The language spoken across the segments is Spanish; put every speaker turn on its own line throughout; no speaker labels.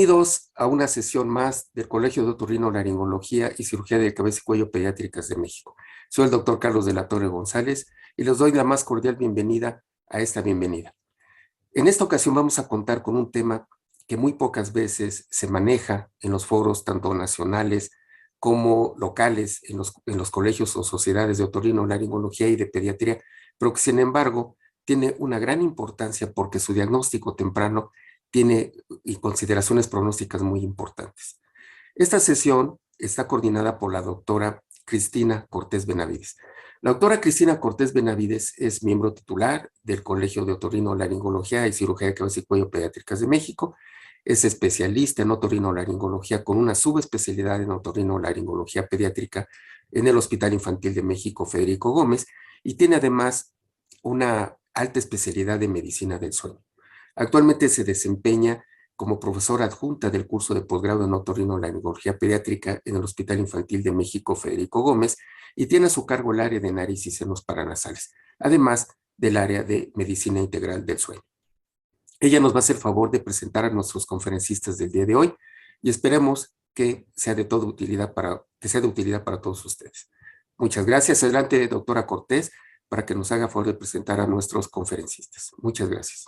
Bienvenidos a una sesión más del Colegio de Otorrinolaringología y Cirugía de Cabeza y Cuello Pediátricas de México. Soy el doctor Carlos de la Torre González y les doy la más cordial bienvenida a esta bienvenida. En esta ocasión vamos a contar con un tema que muy pocas veces se maneja en los foros tanto nacionales como locales en los colegios o sociedades de otorrinolaringología y de pediatría, pero que sin embargo tiene una gran importancia porque su diagnóstico temprano tiene consideraciones pronósticas muy importantes. Esta sesión está coordinada por la doctora Cristina Cortés Benavides. La doctora Cristina Cortés Benavides es miembro titular del Colegio de Otorrinolaringología y Cirugía de Cabeza y Cuello Pediátricas de México. Es especialista en otorrinolaringología con una subespecialidad en otorrinolaringología pediátrica en el Hospital Infantil de México Federico Gómez y tiene además una alta especialidad de medicina del sueño. Actualmente se desempeña como profesora adjunta del curso de posgrado en otorrinolaringología pediátrica en el Hospital Infantil de México Federico Gómez y tiene a su cargo el área de nariz y senos paranasales, además del área de medicina integral del sueño. Ella nos va a hacer favor de presentar a nuestros conferencistas del día de hoy y esperemos que sea de utilidad para todos ustedes. Muchas gracias. Adelante, doctora Cortés, para que nos haga favor de presentar a nuestros conferencistas. Muchas gracias.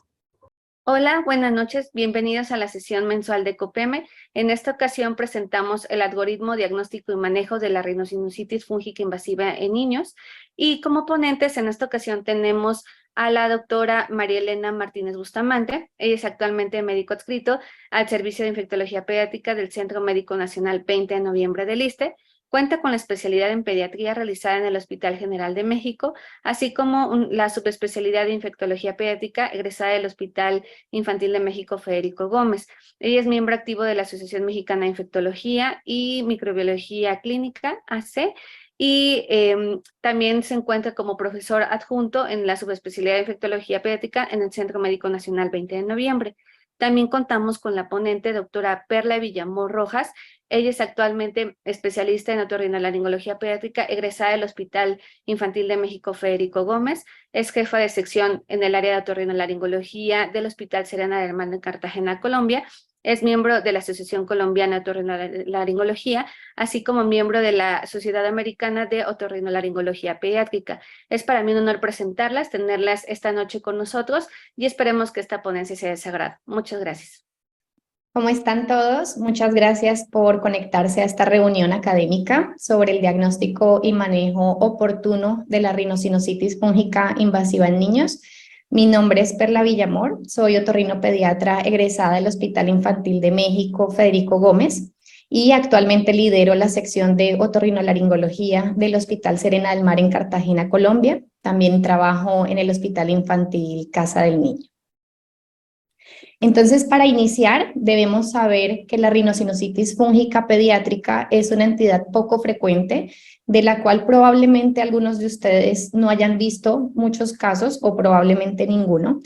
Hola, buenas noches. Bienvenidos a la sesión mensual de COPEME. En esta ocasión presentamos el algoritmo diagnóstico y manejo de la rinosinusitis fúngica invasiva en niños. Y como ponentes en esta ocasión tenemos a la doctora María Elena Martínez Bustamante. Ella es actualmente médico adscrito al Servicio de Infectología Pediátrica del Centro Médico Nacional 20 de noviembre del ISSSTE. Cuenta con la especialidad en pediatría realizada en el Hospital General de México, así como la subespecialidad de infectología pediátrica egresada del Hospital Infantil de México Federico Gómez. Ella es miembro activo de la Asociación Mexicana de Infectología y Microbiología Clínica, AC, y también se encuentra como profesor adjunto en la subespecialidad de infectología pediátrica en el Centro Médico Nacional 20 de noviembre. También contamos con la ponente doctora Perla Villamor Rojas. Ella es actualmente especialista en otorrinolaringología pediátrica, egresada del Hospital Infantil de México Federico Gómez. Es jefa de sección en el área de otorrinolaringología del Hospital Serena del Mar de Cartagena, Colombia. Es miembro de la Asociación Colombiana de Otorrinolaringología, así como miembro de la Sociedad Americana de Otorrinolaringología Pediátrica. Es para mí un honor presentarlas, tenerlas esta noche con nosotros y esperemos que esta ponencia sea de su agrado. Muchas gracias.
¿Cómo están todos? Muchas gracias por conectarse a esta reunión académica sobre el diagnóstico y manejo oportuno de la rinosinusitis fúngica invasiva en niños. Mi nombre es Perla Villamor, soy otorrinopediatra egresada del Hospital Infantil de México Federico Gómez y actualmente lidero la sección de otorrinolaringología del Hospital Serena del Mar en Cartagena, Colombia. También trabajo en el Hospital Infantil Casa del Niño. Entonces, para iniciar, debemos saber que la rinosinusitis fúngica pediátrica es una entidad poco frecuente, de la cual probablemente algunos de ustedes no hayan visto muchos casos o probablemente ninguno.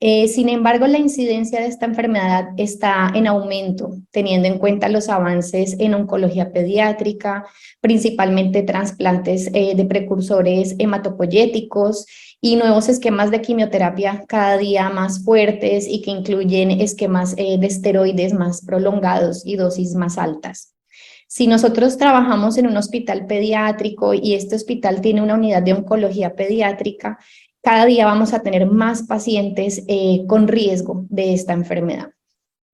Sin embargo, la incidencia de esta enfermedad está en aumento, teniendo en cuenta los avances en oncología pediátrica, principalmente trasplantes de precursores hematopoyéticos y nuevos esquemas de quimioterapia cada día más fuertes y que incluyen esquemas de esteroides más prolongados y dosis más altas. Si nosotros trabajamos en un hospital pediátrico y este hospital tiene una unidad de oncología pediátrica, cada día vamos a tener más pacientes con riesgo de esta enfermedad.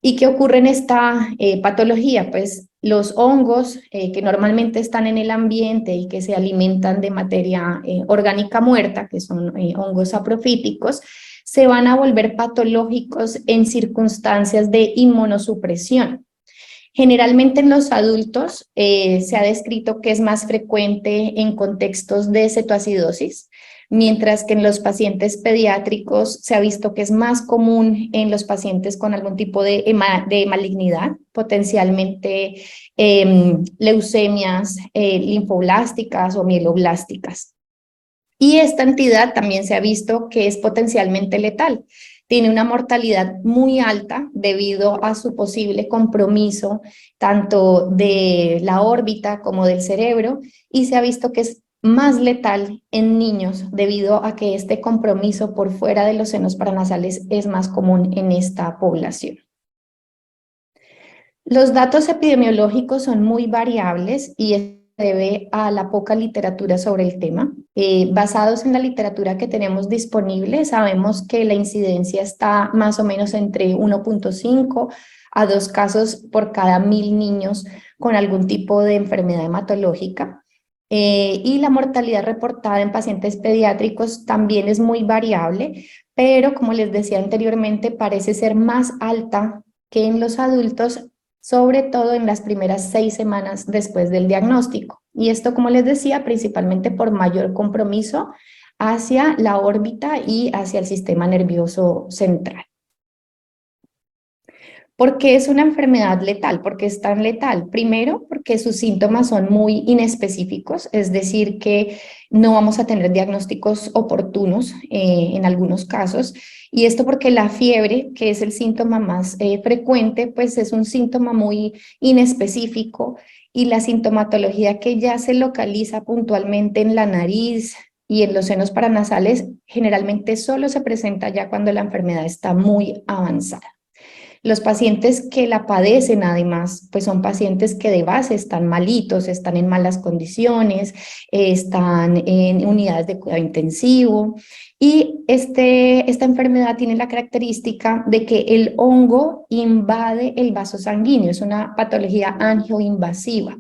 ¿Y qué ocurre en esta patología? Pues los hongos que normalmente están en el ambiente y que se alimentan de materia orgánica muerta, que son hongos saprofíticos, se van a volver patológicos en circunstancias de inmunosupresión. Generalmente en los adultos se ha descrito que es más frecuente en contextos de cetoacidosis, mientras que en los pacientes pediátricos se ha visto que es más común en los pacientes con algún tipo de malignidad, potencialmente leucemias linfoblásticas o mieloblásticas. Y esta entidad también se ha visto que es potencialmente letal. Tiene una mortalidad muy alta debido a su posible compromiso tanto de la órbita como del cerebro, y se ha visto que es más letal en niños debido a que este compromiso por fuera de los senos paranasales es más común en esta población. Los datos epidemiológicos son muy variables y esto se debe a la poca literatura sobre el tema. Basados en la literatura que tenemos disponible, sabemos que la incidencia está más o menos entre 1.5 a 2 casos por cada 1000 niños con algún tipo de enfermedad hematológica. Y la mortalidad reportada en pacientes pediátricos también es muy variable, pero como les decía anteriormente, parece ser más alta que en los adultos, sobre todo en las primeras 6 semanas después del diagnóstico. Y esto, como les decía, principalmente por mayor compromiso hacia la órbita y hacia el sistema nervioso central. ¿Por qué es una enfermedad letal? ¿Por qué es tan letal? Primero, porque sus síntomas son muy inespecíficos, es decir, que no vamos a tener diagnósticos oportunos en algunos casos, y esto porque la fiebre, que es el síntoma más frecuente, pues es un síntoma muy inespecífico, y la sintomatología que ya se localiza puntualmente en la nariz y en los senos paranasales, generalmente solo se presenta ya cuando la enfermedad está muy avanzada. Los pacientes que la padecen, además, pues son pacientes que de base están malitos, están en malas condiciones, están en unidades de cuidado intensivo. Y esta enfermedad tiene la característica de que el hongo invade el vaso sanguíneo, es una patología angioinvasiva.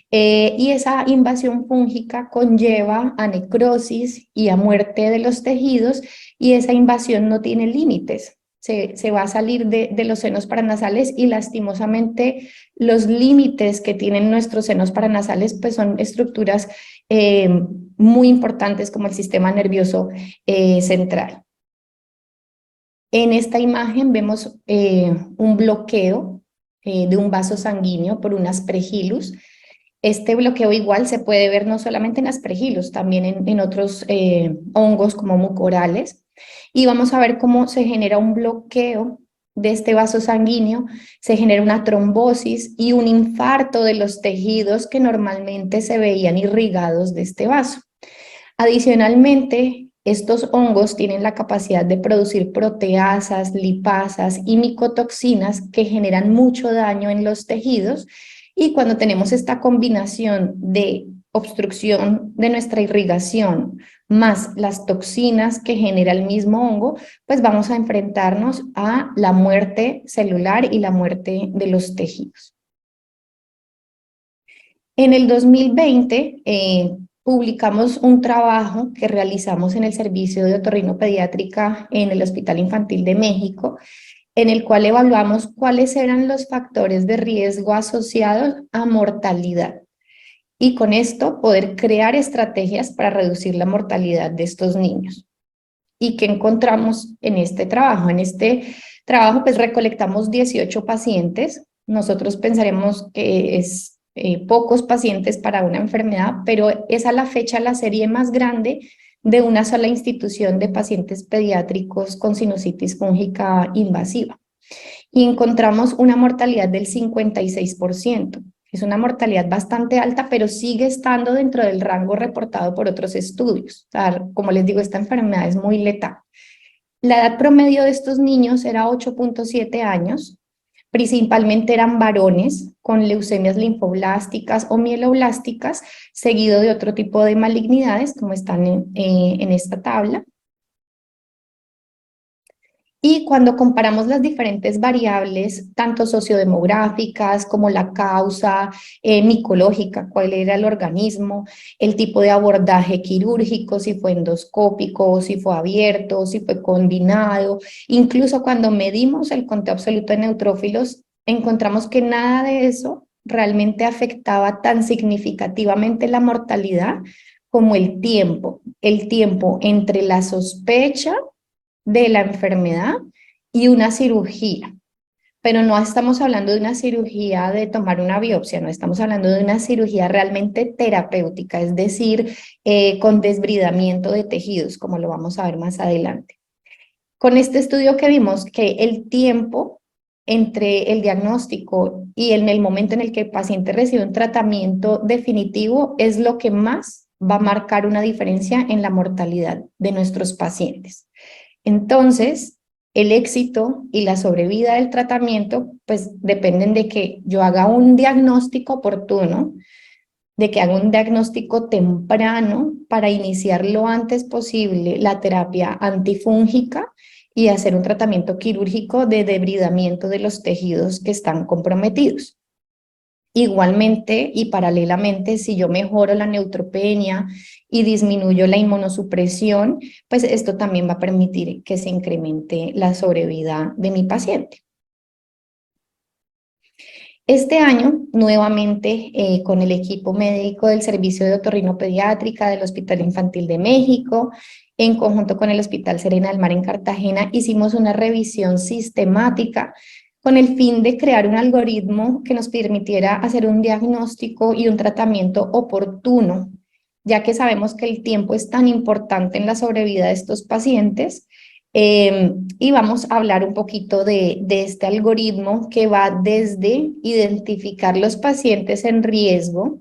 Y esa invasión fúngica conlleva a necrosis y a muerte de los tejidos, y esa invasión no tiene límites. Se va a salir de los senos paranasales y lastimosamente los límites que tienen nuestros senos paranasales pues son estructuras muy importantes como el sistema nervioso central. En esta imagen vemos un bloqueo de un vaso sanguíneo por un aspergillus. Este bloqueo igual se puede ver no solamente en aspergillus, también en otros hongos como mucorales. Y vamos a ver cómo se genera un bloqueo de este vaso sanguíneo, se genera una trombosis y un infarto de los tejidos que normalmente se veían irrigados de este vaso. Adicionalmente, estos hongos tienen la capacidad de producir proteasas, lipasas y micotoxinas que generan mucho daño en los tejidos, y cuando tenemos esta combinación de obstrucción de nuestra irrigación más las toxinas que genera el mismo hongo, pues vamos a enfrentarnos a la muerte celular y la muerte de los tejidos. En el 2020 publicamos un trabajo que realizamos en el Servicio de Otorrinopediátrica en el Hospital Infantil de México, en el cual evaluamos cuáles eran los factores de riesgo asociados a mortalidad, y con esto poder crear estrategias para reducir la mortalidad de estos niños. ¿Y qué encontramos en este trabajo? En este trabajo pues recolectamos 18 pacientes. Nosotros pensaremos que es pocos pacientes para una enfermedad, pero es a la fecha la serie más grande de una sola institución de pacientes pediátricos con sinusitis fúngica invasiva. Y encontramos una mortalidad del 56%. Es una mortalidad bastante alta, pero sigue estando dentro del rango reportado por otros estudios. O sea, como les digo, esta enfermedad es muy letal. La edad promedio de estos niños era 8.7 años. Principalmente eran varones con leucemias linfoblásticas o mieloblásticas, seguido de otro tipo de malignidades, como están en esta tabla. Y cuando comparamos las diferentes variables, tanto sociodemográficas como la causa micológica, cuál era el organismo, el tipo de abordaje quirúrgico, si fue endoscópico, si fue abierto, si fue combinado, incluso cuando medimos el conteo absoluto de neutrófilos, encontramos que nada de eso realmente afectaba tan significativamente la mortalidad como el tiempo entre la sospecha de la enfermedad y una cirugía. Pero no estamos hablando de una cirugía de tomar una biopsia, no estamos hablando de una cirugía realmente terapéutica, es decir, con desbridamiento de tejidos, como lo vamos a ver más adelante. Con este estudio que vimos que el tiempo entre el diagnóstico y en el momento en el que el paciente recibe un tratamiento definitivo es lo que más va a marcar una diferencia en la mortalidad de nuestros pacientes. Entonces, El éxito y la sobrevida del tratamiento pues dependen de que yo haga un diagnóstico oportuno, de que haga un diagnóstico temprano para iniciar lo antes posible la terapia antifúngica y hacer un tratamiento quirúrgico de debridamiento de los tejidos que están comprometidos. Igualmente y paralelamente, si yo mejoro la neutropenia y disminuyo la inmunosupresión, pues esto también va a permitir que se incremente la sobrevida de mi paciente. Este año, nuevamente, con el equipo médico del Servicio de Otorrinopediátrica del Hospital Infantil de México, en conjunto con el Hospital Serena del Mar en Cartagena, hicimos una revisión sistemática con el fin de crear un algoritmo que nos permitiera hacer un diagnóstico y un tratamiento oportuno, ya que sabemos que el tiempo es tan importante en la sobrevida de estos pacientes. Y vamos a hablar un poquito de este algoritmo que va desde identificar los pacientes en riesgo,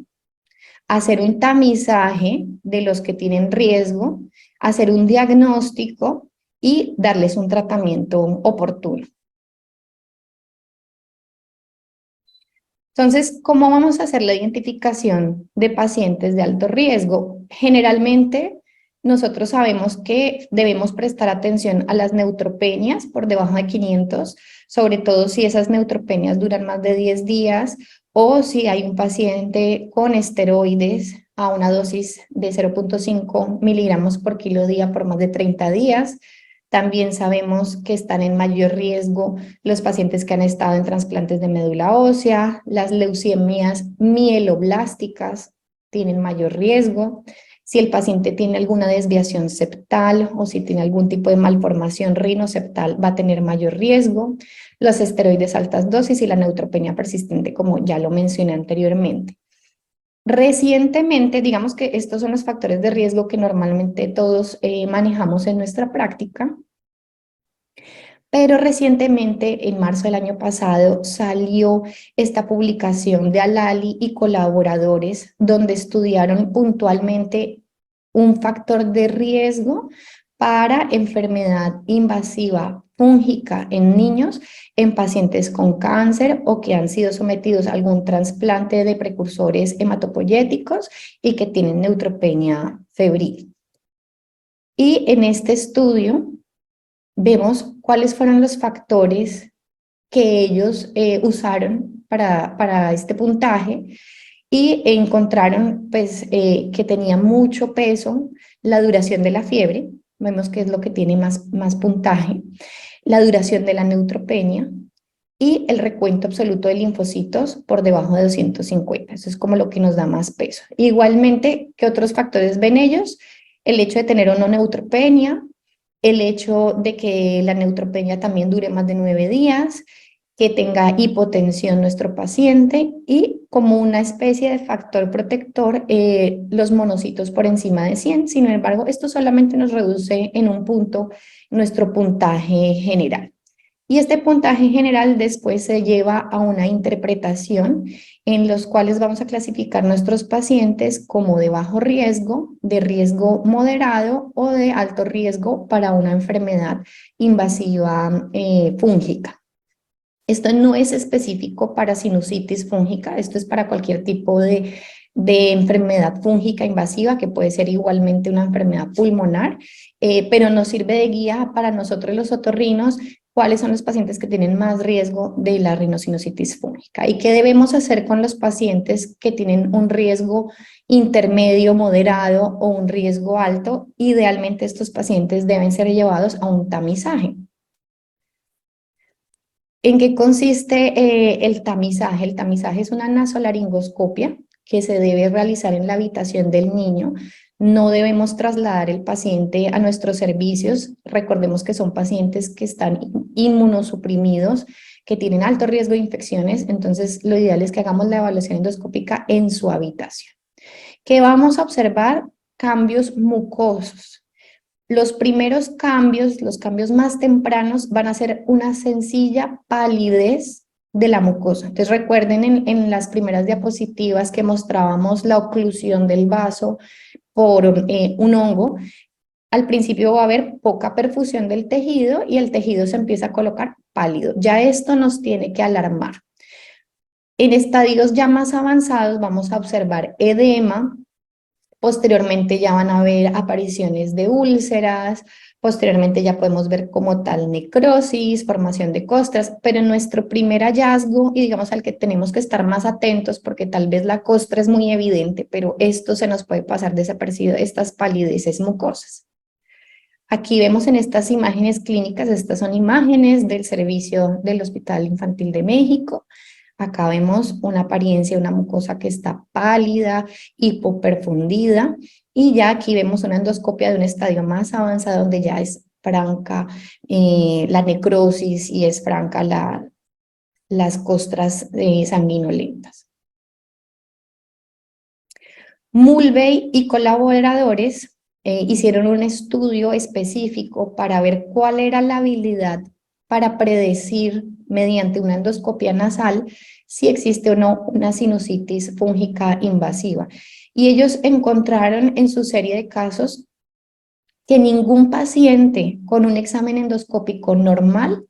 hacer un tamizaje de los que tienen riesgo, hacer un diagnóstico y darles un tratamiento oportuno. Entonces, ¿cómo vamos a hacer la identificación de pacientes de alto riesgo? Generalmente, nosotros sabemos que debemos prestar atención a las neutropenias por debajo de 500, sobre todo si esas neutropenias duran más de 10 días o si hay un paciente con esteroides a una dosis de 0.5 miligramos por kilo día por más de 30 días. También sabemos que están en mayor riesgo los pacientes que han estado en trasplantes de médula ósea, las leucemias mieloblásticas tienen mayor riesgo. Si el paciente tiene alguna desviación septal o si tiene algún tipo de malformación rinoseptal, va a tener mayor riesgo. Los esteroides altas dosis y la neutropenia persistente, como ya lo mencioné anteriormente. Recientemente, digamos que estos son los factores de riesgo que normalmente todos manejamos en nuestra práctica, pero recientemente, en marzo del año pasado, salió esta publicación de Alali y colaboradores donde estudiaron puntualmente un factor de riesgo para enfermedad invasiva fúngica en niños, en pacientes con cáncer o que han sido sometidos a algún trasplante de precursores hematopoyéticos y que tienen neutropenia febril. Y en este estudio vemos cuáles fueron los factores que ellos usaron para este puntaje y encontraron pues, que tenía mucho peso la duración de la fiebre, vemos que es lo que tiene más puntaje, la duración de la neutropenia y el recuento absoluto de linfocitos por debajo de 250. Eso es como lo que nos da más peso. Igualmente, ¿qué otros factores ven ellos? El hecho de tener o no neutropenia, el hecho de que la neutropenia también dure más de 9 días, que tenga hipotensión nuestro paciente y como una especie de factor protector, los monocitos por encima de 100. Sin embargo, esto solamente nos reduce en un punto nuestro puntaje general. Y este puntaje general después se lleva a una interpretación en los cuales vamos a clasificar nuestros pacientes como de bajo riesgo, de riesgo moderado o de alto riesgo para una enfermedad invasiva fúngica. Esto no es específico para sinusitis fúngica, esto es para cualquier tipo de enfermedad fúngica invasiva, que puede ser igualmente una enfermedad pulmonar, pero nos sirve de guía para nosotros los otorrinos cuáles son los pacientes que tienen más riesgo de la rinosinusitis fúngica y qué debemos hacer con los pacientes que tienen un riesgo intermedio, moderado o un riesgo alto. Idealmente estos pacientes deben ser llevados a un tamizaje. ¿En qué consiste el tamizaje? El tamizaje es una nasolaringoscopia que se debe realizar en la habitación del niño. No debemos trasladar el paciente a nuestros servicios. Recordemos que son pacientes que están inmunosuprimidos, que tienen alto riesgo de infecciones. Entonces, lo ideal es que hagamos la evaluación endoscópica en su habitación. ¿Qué vamos a observar? Cambios mucosos. Los primeros cambios, los cambios más tempranos, van a ser una sencilla palidez de la mucosa. Entonces recuerden en las primeras diapositivas que mostrábamos la oclusión del vaso por un hongo. al principio va a haber poca perfusión del tejido y el tejido se empieza a colocar pálido. Ya esto nos tiene que alarmar. En estadios ya más avanzados vamos a observar edema. Posteriormente ya van a haber apariciones de úlceras, posteriormente ya podemos ver como tal necrosis, formación de costras, pero nuestro primer hallazgo, y digamos al que tenemos que estar más atentos porque tal vez la costra es muy evidente, pero esto se nos puede pasar desapercibido, estas palideces mucosas. Aquí vemos en estas imágenes clínicas, estas son imágenes del servicio del Hospital Infantil de México. Acá vemos una apariencia, una mucosa que está pálida, hipoperfundida, y ya aquí vemos una endoscopia de un estadio más avanzado donde ya es franca la necrosis y es franca las costras sanguinolentas. Mulvey y colaboradores hicieron un estudio específico para ver cuál era la habilidad para predecir mediante una endoscopia nasal si existe o no una sinusitis fúngica invasiva. Y ellos encontraron en su serie de casos que ningún paciente con un examen endoscópico normal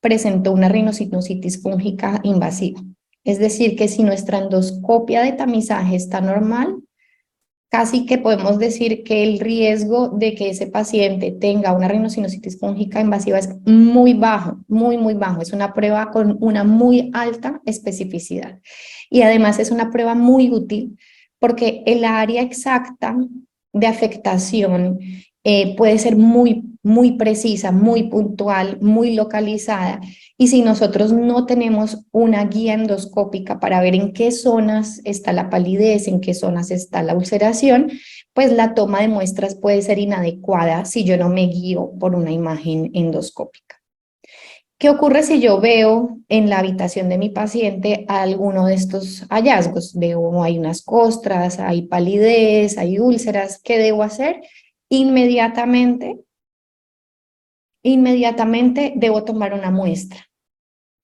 presentó una rhinosinusitis fúngica invasiva. Es decir, que si nuestra endoscopia de tamizaje está normal, casi que podemos decir que el riesgo de que ese paciente tenga una rhinosinusitis fúngica invasiva es muy bajo, muy bajo. Es una prueba con una muy alta especificidad. Y además es una prueba muy útil porque el área exacta de afectación puede ser muy precisa, muy puntual, muy localizada. Y si nosotros no tenemos una guía endoscópica para ver en qué zonas está la palidez, en qué zonas está la ulceración, pues la toma de muestras puede ser inadecuada si yo no me guío por una imagen endoscópica. ¿Qué ocurre si yo veo en la habitación de mi paciente alguno de estos hallazgos? Veo hay unas costras, hay palidez, hay úlceras. ¿Qué debo hacer? Inmediatamente debo tomar una muestra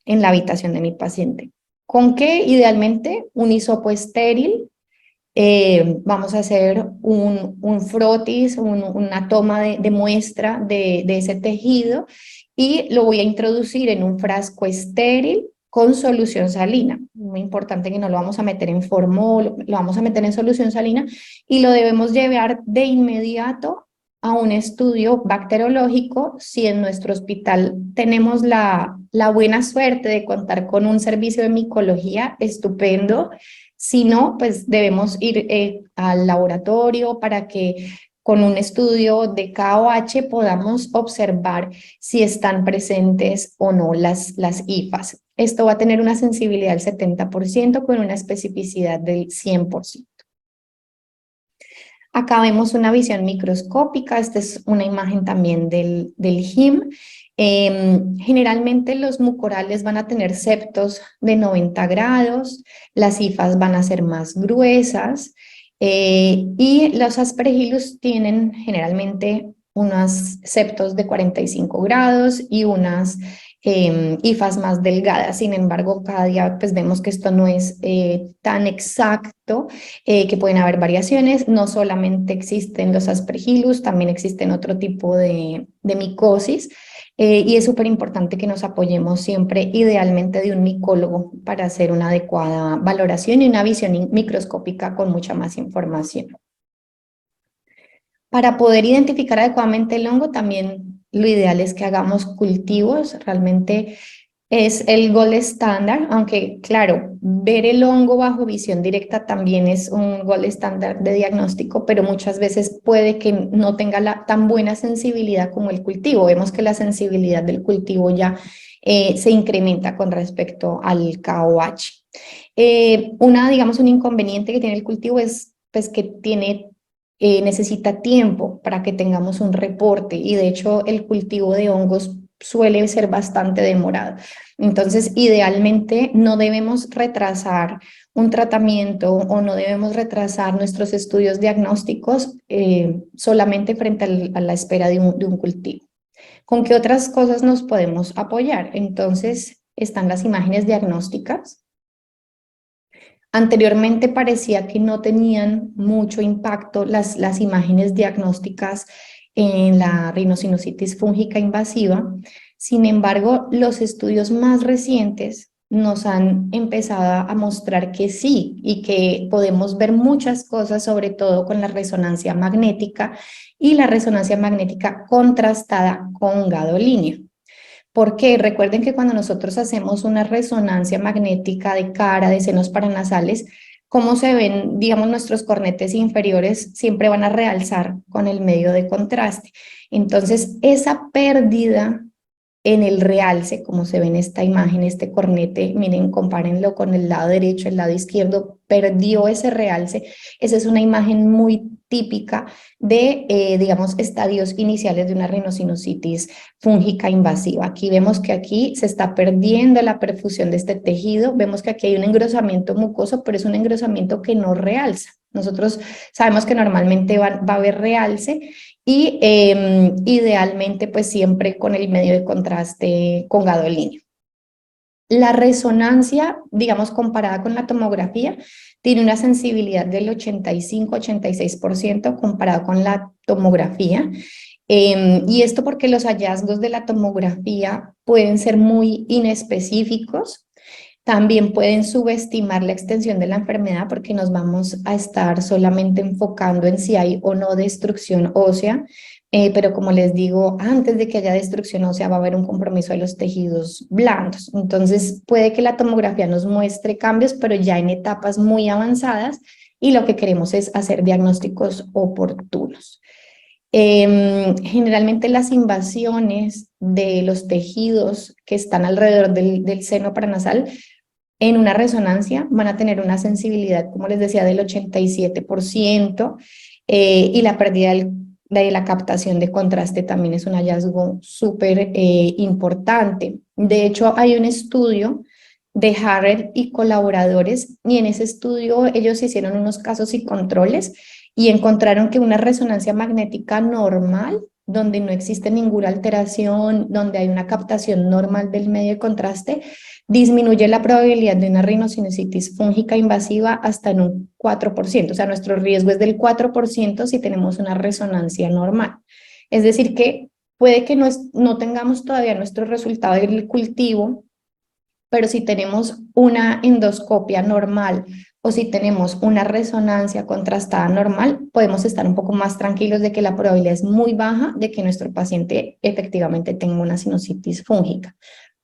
en la habitación de mi paciente. ¿Con qué? Idealmente un hisopo estéril. Vamos a hacer un frotis, una toma de muestra de ese tejido y lo voy a introducir en un frasco estéril con solución salina. Muy importante que no lo vamos a meter en formol, lo vamos a meter en solución salina y lo debemos llevar de inmediato a un estudio bacteriológico si en nuestro hospital tenemos la buena suerte de contar con un servicio de micología estupendo. Si no, pues debemos ir al laboratorio para que con un estudio de KOH podamos observar si están presentes o no las hifas. Esto va a tener una sensibilidad del 70% con una especificidad del 100%. Acá vemos una visión microscópica, esta es una imagen también del HIM. Generalmente los mucorales van a tener septos de 90 grados, las hifas van a ser más gruesas y los aspergillus tienen generalmente unos septos de 45 grados y unas hifas más delgadas. Sin embargo, cada día pues vemos que esto no es tan exacto, que pueden haber variaciones. No solamente existen los aspergillus, también existen otro tipo de micosis. Y es súper importante que nos apoyemos siempre idealmente de un micólogo para hacer una adecuada valoración y una visión microscópica con mucha más información. Para poder identificar adecuadamente el hongo, también lo ideal es que hagamos cultivos. Realmente es el gold estándar, aunque claro, ver el hongo bajo visión directa también es un gold estándar de diagnóstico, pero muchas veces puede que no tenga tan buena sensibilidad como el cultivo. Vemos que la sensibilidad del cultivo ya se incrementa con respecto al KOH. Digamos, un inconveniente que tiene el cultivo es pues, que necesita tiempo para que tengamos un reporte y de hecho el cultivo de hongos suele ser bastante demorado. Entonces, idealmente no debemos retrasar un tratamiento o no debemos retrasar nuestros estudios diagnósticos solamente frente a la espera de un cultivo. ¿Con qué otras cosas nos podemos apoyar? Entonces, están las imágenes diagnósticas. Anteriormente parecía que no tenían mucho impacto las imágenes diagnósticas en la rinosinusitis fúngica invasiva. Sin embargo, los estudios más recientes nos han empezado a mostrar que sí, y que podemos ver muchas cosas, sobre todo con la resonancia magnética y la resonancia magnética contrastada con gadolínio. Porque recuerden que cuando nosotros hacemos una resonancia magnética de cara, de senos paranasales, cómo se ven, digamos, nuestros cornetes inferiores siempre van a realzar con el medio de contraste. Entonces, esa pérdida en el realce, como se ve en esta imagen, este cornete, miren, compárenlo con el lado derecho, el lado izquierdo, perdió ese realce. Esa es una imagen muy típica de, digamos, estadios iniciales de una rinosinusitis fúngica invasiva. Aquí vemos que aquí se está perdiendo la perfusión de este tejido, vemos que aquí hay un engrosamiento mucoso, pero es un engrosamiento que no realza. Nosotros sabemos que normalmente va a haber realce y idealmente pues siempre con el medio de contraste con gadolínio. La resonancia, digamos, comparada con la tomografía, tiene una sensibilidad del 85-86% comparado con la tomografía. Y esto porque los hallazgos de la tomografía pueden ser muy inespecíficos. También pueden subestimar la extensión de la enfermedad porque nos vamos a estar solamente enfocando en si hay o no destrucción ósea, pero como les digo, antes de que haya destrucción ósea va a haber un compromiso de los tejidos blandos. Entonces puede que la tomografía nos muestre cambios, pero ya en etapas muy avanzadas, y lo que queremos es hacer diagnósticos oportunos. Generalmente las invasiones de los tejidos que están alrededor del seno paranasal en una resonancia van a tener una sensibilidad, como les decía, del 87%, y la pérdida de la captación de contraste también es un hallazgo súper importante. De hecho, hay un estudio de Harrell y colaboradores, y en ese estudio ellos hicieron unos casos y controles y encontraron que una resonancia magnética normal, donde no existe ninguna alteración, donde hay una captación normal del medio de contraste, disminuye la probabilidad de una rinosinusitis fúngica invasiva hasta en un 4%. O sea, nuestro riesgo es del 4% si tenemos una resonancia normal. Es decir, que puede que no tengamos todavía nuestro resultado del cultivo, pero si tenemos una endoscopia normal o si tenemos una resonancia contrastada normal, podemos estar un poco más tranquilos de que la probabilidad es muy baja de que nuestro paciente efectivamente tenga una sinusitis fúngica.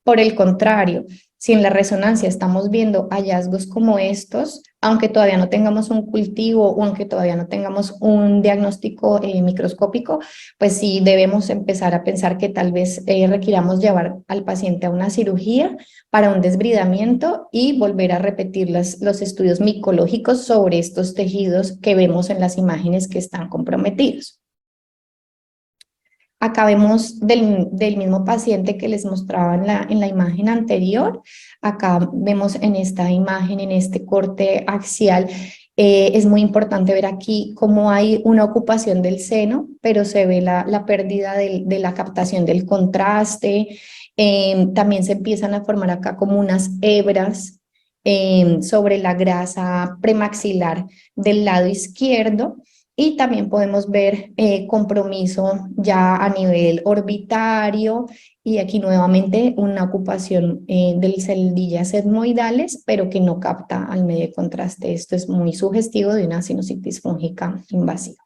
Por el contrario, si en la resonancia estamos viendo hallazgos como estos, aunque todavía no tengamos un cultivo o aunque todavía no tengamos un diagnóstico microscópico, pues sí debemos empezar a pensar que tal vez requiramos llevar al paciente a una cirugía para un desbridamiento y volver a repetir los estudios micológicos sobre estos tejidos que vemos en las imágenes que están comprometidos. Acá vemos del mismo paciente que les mostraba en la imagen anterior. Acá vemos en esta imagen, en este corte axial, es muy importante ver aquí cómo hay una ocupación del seno, pero se ve la pérdida de la captación del contraste. También se empiezan a formar acá como unas hebras sobre la grasa premaxilar del lado izquierdo. Y también podemos ver compromiso ya a nivel orbitario, y aquí nuevamente una ocupación de celdillas etmoidales, pero que no capta al medio de contraste. Esto es muy sugestivo de una sinusitis fúngica invasiva.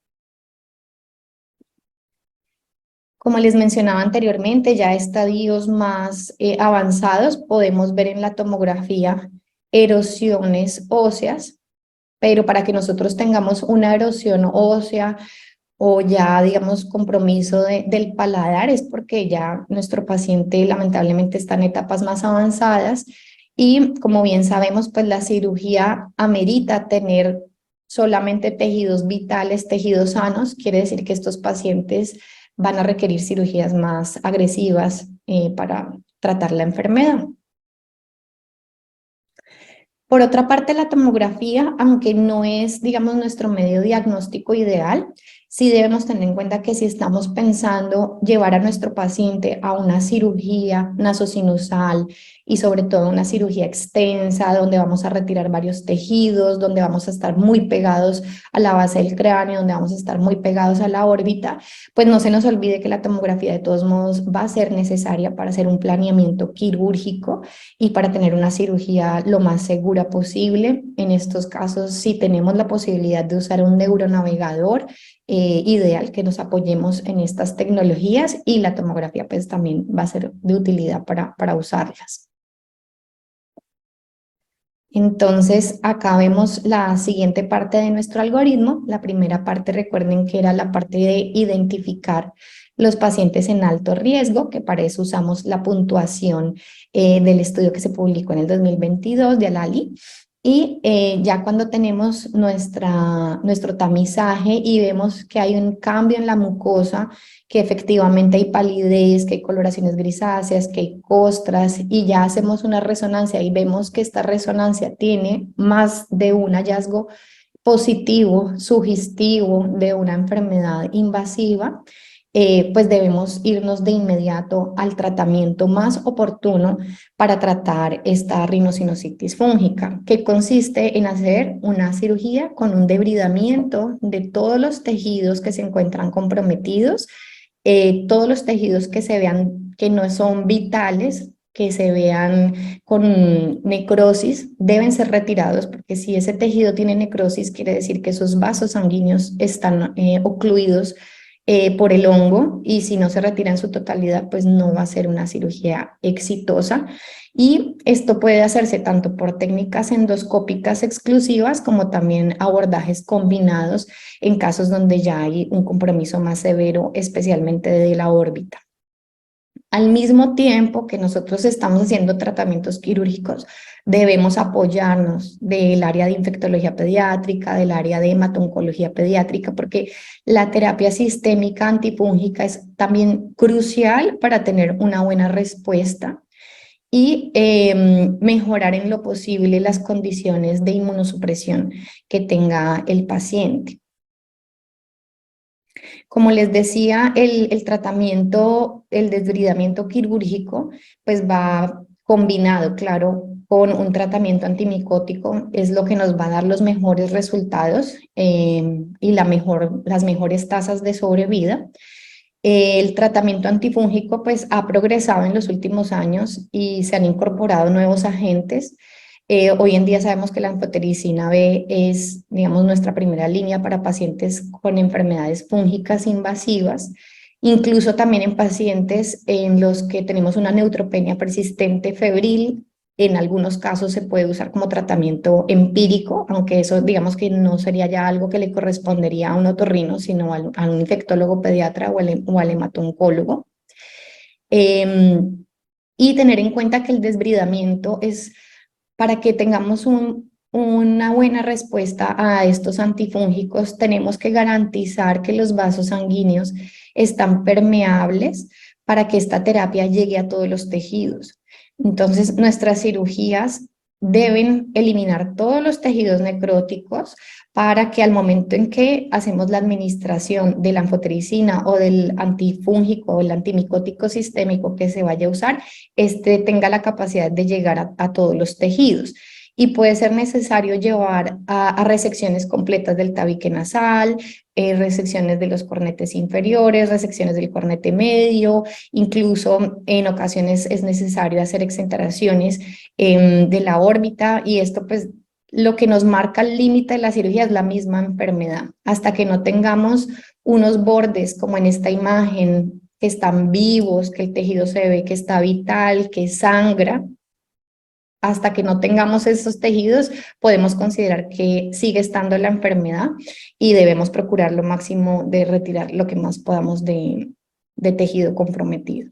Como les mencionaba anteriormente, ya estadios más avanzados podemos ver en la tomografía erosiones óseas, pero para que nosotros tengamos una erosión ósea o ya, digamos, compromiso del paladar, es porque ya nuestro paciente lamentablemente está en etapas más avanzadas, y como bien sabemos, pues la cirugía amerita tener solamente tejidos vitales, tejidos sanos. Quiere decir que estos pacientes van a requerir cirugías más agresivas para tratar la enfermedad. Por otra parte, la tomografía, aunque no es, digamos, nuestro medio diagnóstico ideal, sí debemos tener en cuenta que si estamos pensando llevar a nuestro paciente a una cirugía nasosinusal y sobre todo una cirugía extensa donde vamos a retirar varios tejidos, donde vamos a estar muy pegados a la base del cráneo, donde vamos a estar muy pegados a la órbita, pues no se nos olvide que la tomografía de todos modos va a ser necesaria para hacer un planeamiento quirúrgico y para tener una cirugía lo más segura posible. En estos casos, si tenemos la posibilidad de usar un neuronavegador, ideal que nos apoyemos en estas tecnologías, y la tomografía pues también va a ser de utilidad para usarlas. Entonces, acá vemos la siguiente parte de nuestro algoritmo. La primera parte, recuerden que era la parte de identificar los pacientes en alto riesgo, que para eso usamos la puntuación del estudio que se publicó en el 2022 de ALALI. Y ya cuando tenemos nuestro tamizaje y vemos que hay un cambio en la mucosa, que efectivamente hay palidez, que hay coloraciones grisáceas, que hay costras, y ya hacemos una resonancia y vemos que esta resonancia tiene más de un hallazgo positivo, sugestivo de una enfermedad invasiva, pues debemos irnos de inmediato al tratamiento más oportuno para tratar esta rinosinusitis fúngica, que consiste en hacer una cirugía con un debridamiento de todos los tejidos que se encuentran comprometidos, todos los tejidos que se vean que no son vitales, que se vean con necrosis, deben ser retirados, porque si ese tejido tiene necrosis, quiere decir que esos vasos sanguíneos están ocluidos por el hongo, y si no se retira en su totalidad, pues no va a ser una cirugía exitosa. Y esto puede hacerse tanto por técnicas endoscópicas exclusivas como también abordajes combinados en casos donde ya hay un compromiso más severo, especialmente de la órbita. Al mismo tiempo que nosotros estamos haciendo tratamientos quirúrgicos, debemos apoyarnos del área de infectología pediátrica, del área de hematoncología pediátrica, porque la terapia sistémica antifúngica es también crucial para tener una buena respuesta y mejorar en lo posible las condiciones de inmunosupresión que tenga el paciente. Como les decía, el tratamiento, el desbridamiento quirúrgico, pues va combinado, claro, con un tratamiento antimicótico, es lo que nos va a dar los mejores resultados y las mejores tasas de sobrevida. El tratamiento antifúngico pues ha progresado en los últimos años y se han incorporado nuevos agentes. Hoy en día sabemos que la anfotericina B es, digamos, nuestra primera línea para pacientes con enfermedades fúngicas invasivas, incluso también en pacientes en los que tenemos una neutropenia persistente febril. En algunos casos se puede usar como tratamiento empírico, aunque eso digamos que no sería ya algo que le correspondería a un otorrino, sino a un infectólogo pediatra o al hematoncólogo. Y tener en cuenta que el desbridamiento es para que tengamos una buena respuesta a estos antifúngicos. Tenemos que garantizar que los vasos sanguíneos están permeables para que esta terapia llegue a todos los tejidos. Entonces, nuestras cirugías deben eliminar todos los tejidos necróticos para que al momento en que hacemos la administración de la anfotericina o del antifúngico o el antimicótico sistémico que se vaya a usar, este tenga la capacidad de llegar a todos los tejidos. Y puede ser necesario llevar a resecciones completas del tabique nasal, resecciones de los cornetes inferiores, resecciones del cornete medio, incluso en ocasiones es necesario hacer exenteraciones de la órbita, y esto pues lo que nos marca el límite de la cirugía es la misma enfermedad. Hasta que no tengamos unos bordes como en esta imagen, que están vivos, que el tejido se ve que está vital, que sangra, hasta que no tengamos esos tejidos, podemos considerar que sigue estando la enfermedad y debemos procurar lo máximo de retirar lo que más podamos de tejido comprometido.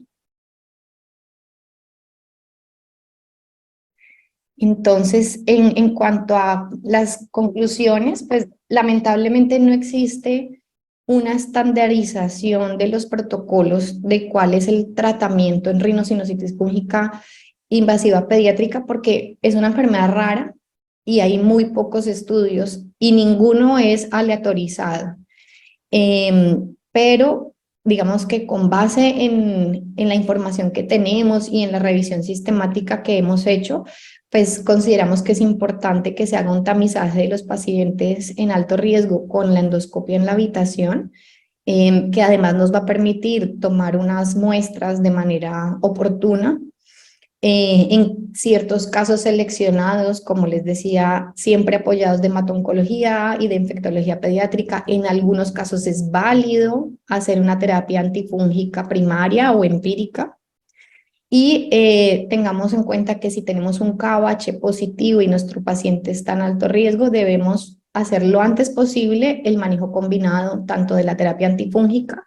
Entonces, en cuanto a las conclusiones, pues lamentablemente no existe una estandarización de los protocolos de cuál es el tratamiento en rinosinusitis fúngica invasiva pediátrica, porque es una enfermedad rara y hay muy pocos estudios y ninguno es aleatorizado. pero digamos que con base en la información que tenemos y en la revisión sistemática que hemos hecho, pues consideramos que es importante que se haga un tamizaje de los pacientes en alto riesgo con la endoscopia en la habitación, que además nos va a permitir tomar unas muestras de manera oportuna. En ciertos casos seleccionados, como les decía, siempre apoyados de hemato-oncología y de infectología pediátrica. En algunos casos es válido hacer una terapia antifúngica primaria o empírica. Y tengamos en cuenta que si tenemos un KOH positivo y nuestro paciente está en alto riesgo, debemos hacer lo antes posible el manejo combinado tanto de la terapia antifúngica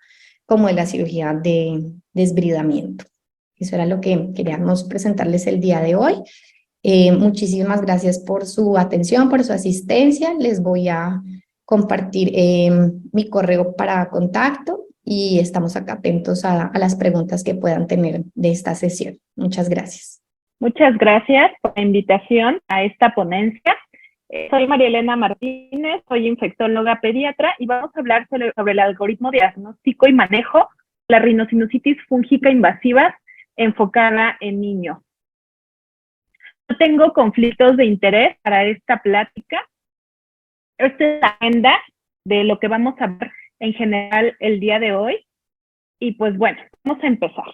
como de la cirugía de desbridamiento. Eso era lo que queríamos presentarles el día de hoy. Muchísimas gracias por su atención, por su asistencia. Les voy a compartir mi correo para contacto y estamos acá atentos a las preguntas que puedan tener de esta sesión. Muchas gracias.
Muchas gracias por la invitación a esta ponencia. Soy María Elena Martínez, soy infectóloga pediatra y vamos a hablar sobre el algoritmo diagnóstico y manejo de la rinosinusitis fúngica invasiva enfocada en niños. No tengo conflictos de interés para esta plática. Esta es la agenda de lo que vamos a ver en general el día de hoy. Y pues bueno, vamos a empezar.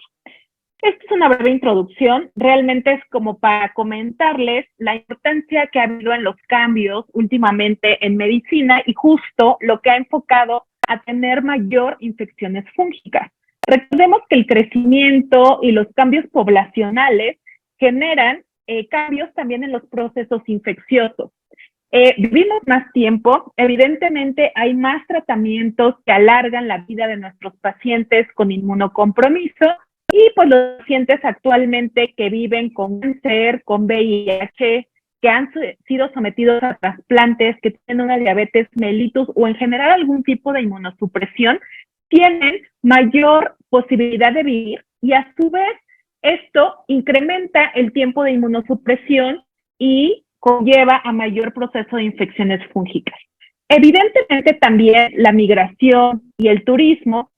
Esta es una breve introducción, realmente es como para comentarles la importancia que ha habido en los cambios últimamente en medicina y justo lo que ha enfocado a tener mayor infecciones fúngicas. Recordemos que el crecimiento y los cambios poblacionales generan cambios también en los procesos infecciosos. Vivimos más tiempo, evidentemente hay más tratamientos que alargan la vida de nuestros pacientes con inmunocompromiso y pues los pacientes actualmente que viven con cáncer, con VIH, que han sido sometidos a trasplantes, que tienen una diabetes mellitus o en general algún tipo de inmunosupresión, tienen mayor posibilidad de vivir y a su vez esto incrementa el tiempo de inmunosupresión y conlleva a mayor proceso de infecciones fúngicas. Evidentemente también la migración y el turismo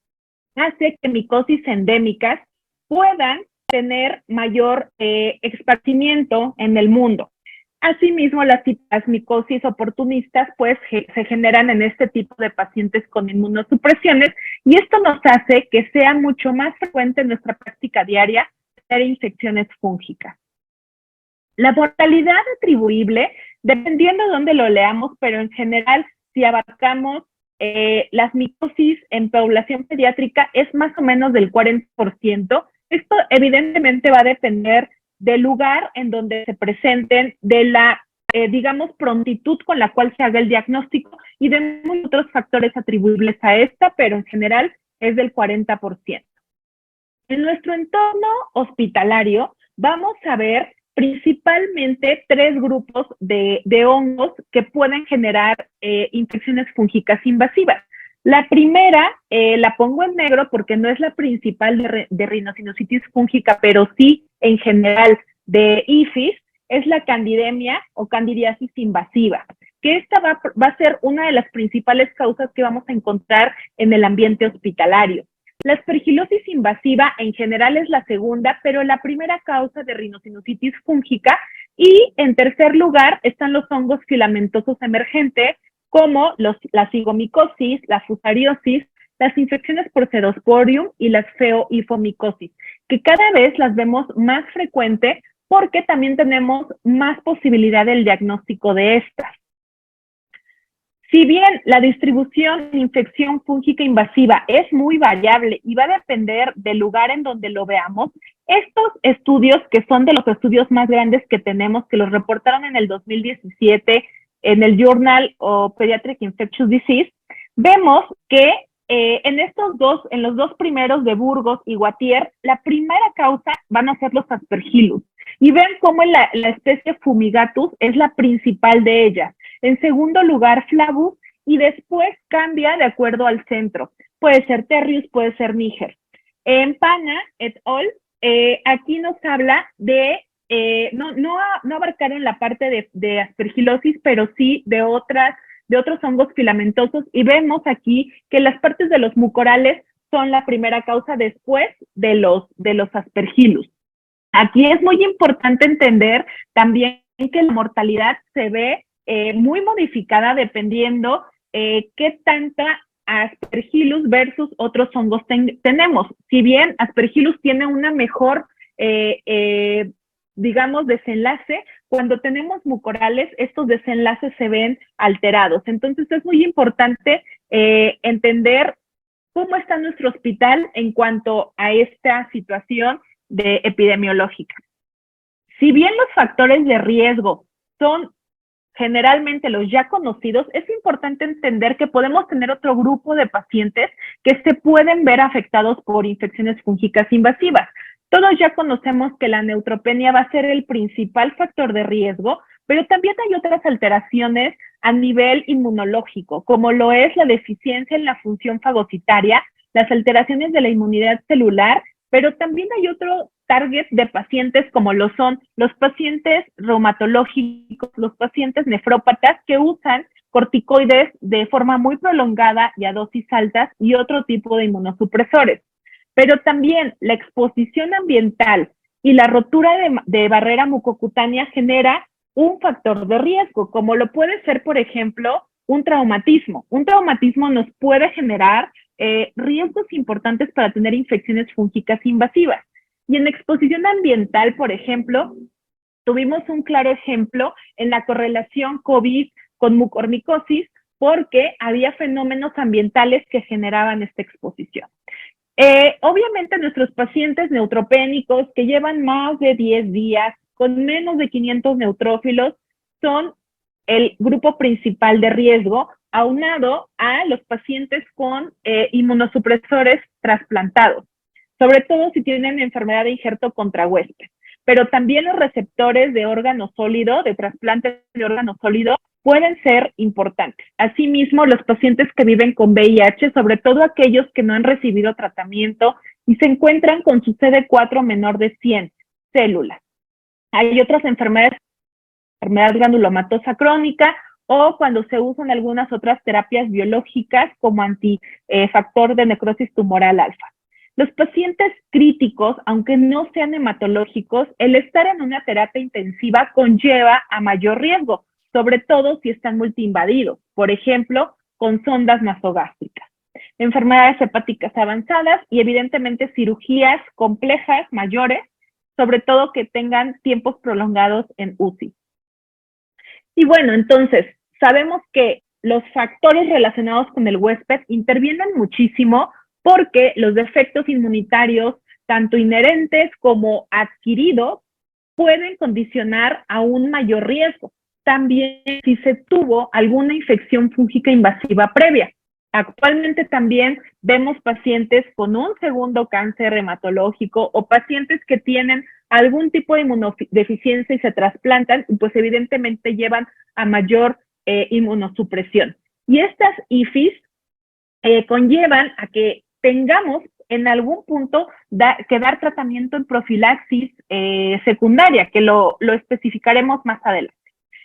hace que micosis endémicas puedan tener mayor esparcimiento en el mundo. Asimismo, las micosis oportunistas pues se generan en este tipo de pacientes con inmunosupresiones y esto nos hace que sea mucho más frecuente en nuestra práctica diaria tener infecciones fúngicas. La mortalidad atribuible, dependiendo de dónde lo leamos, pero en general, si abarcamos las micosis en población pediátrica, es más o menos del 40%. Esto evidentemente va a depender del lugar en donde se presenten, de la, digamos, prontitud con la cual se haga el diagnóstico y de muchos otros factores atribuibles a esta, pero en general es del 40%. En nuestro entorno hospitalario vamos a ver principalmente 3 grupos de hongos que pueden generar infecciones fúngicas invasivas. La primera, la pongo en negro porque no es la principal de rinosinusitis fúngica, pero sí en general de IFIS, es la candidemia o candidiasis invasiva, que esta va a ser una de las principales causas que vamos a encontrar en el ambiente hospitalario. La aspergilosis invasiva en general es la segunda, pero la primera causa de rinosinusitis fúngica. Y en tercer lugar están los hongos filamentosos emergentes, como la cigomicosis, la fusariosis, las infecciones por Pseudosporium y las feohifomicosis, que cada vez las vemos más frecuente porque también tenemos más posibilidad del diagnóstico de estas. Si bien la distribución de infección fúngica invasiva es muy variable y va a depender del lugar en donde lo veamos, estos estudios, que son de los estudios más grandes que tenemos, que los reportaron en el 2017 en el Journal of Pediatric Infectious Disease, vemos que en los dos primeros de Burgos y Guatier, la primera causa van a ser los aspergillus. Y ven cómo la especie Fumigatus es la principal de ellas. En segundo lugar, Flavus, y después cambia de acuerdo al centro. Puede ser Terrius, puede ser Níger. En Pana et al, aquí nos habla de, no abarcaron la parte de aspergilosis, pero sí de otras de otros hongos filamentosos, y vemos aquí que las partes de los mucorales son la primera causa después de los aspergillus. Aquí es muy importante entender también que la mortalidad se ve muy modificada dependiendo qué tanta Aspergillus versus otros hongos tenemos. Si bien Aspergillus tiene una mejor, digamos, desenlace, cuando tenemos mucorales, estos desenlaces se ven alterados. Entonces es muy importante entender cómo está nuestro hospital en cuanto a esta situación epidemiológica. Si bien los factores de riesgo son generalmente los ya conocidos, es importante entender que podemos tener otro grupo de pacientes que se pueden ver afectados por infecciones fúngicas invasivas. Todos ya conocemos que la neutropenia va a ser el principal factor de riesgo, pero también hay otras alteraciones a nivel inmunológico, como lo es la deficiencia en la función fagocitaria, las alteraciones de la inmunidad celular, pero también hay otro target de pacientes como lo son los pacientes reumatológicos, los pacientes nefrópatas que usan corticoides de forma muy prolongada y a dosis altas y otro tipo de inmunosupresores. Pero también la exposición ambiental y la rotura de barrera mucocutánea genera un factor de riesgo, como lo puede ser, por ejemplo, un traumatismo. Un traumatismo nos puede generar riesgos importantes para tener infecciones fúngicas invasivas. Y en exposición ambiental, por ejemplo, tuvimos un claro ejemplo en la correlación COVID con mucormicosis, porque había fenómenos ambientales que generaban esta exposición. Obviamente nuestros pacientes neutropénicos que llevan más de 10 días con menos de 500 neutrófilos son el grupo principal de riesgo, aunado a los pacientes con inmunosupresores trasplantados, sobre todo si tienen enfermedad de injerto contra huésped. Pero también los receptores de órgano sólido, de trasplante de órgano sólido, pueden ser importantes. Asimismo, los pacientes que viven con VIH, sobre todo aquellos que no han recibido tratamiento y se encuentran con su CD4 menor de 100 células. Hay otras enfermedades, enfermedad granulomatosa crónica, o cuando se usan algunas otras terapias biológicas como antifactor de necrosis tumoral alfa. Los pacientes críticos, aunque no sean hematológicos, el estar en una terapia intensiva conlleva a mayor riesgo, sobre todo si están multiinvadidos, por ejemplo, con sondas nasogástricas, enfermedades hepáticas avanzadas y evidentemente cirugías complejas mayores, sobre todo que tengan tiempos prolongados en UCI. Y bueno, entonces, sabemos que los factores relacionados con el huésped intervienen muchísimo porque los defectos inmunitarios, tanto inherentes como adquiridos, pueden condicionar a un mayor riesgo. También si se tuvo alguna infección fúngica invasiva previa. Actualmente también vemos pacientes con un segundo cáncer hematológico o pacientes que tienen algún tipo de inmunodeficiencia y se trasplantan y pues evidentemente llevan a mayor inmunosupresión. Y estas IFIs conllevan a que tengamos en algún punto que dar tratamiento en profilaxis secundaria, que lo especificaremos más adelante.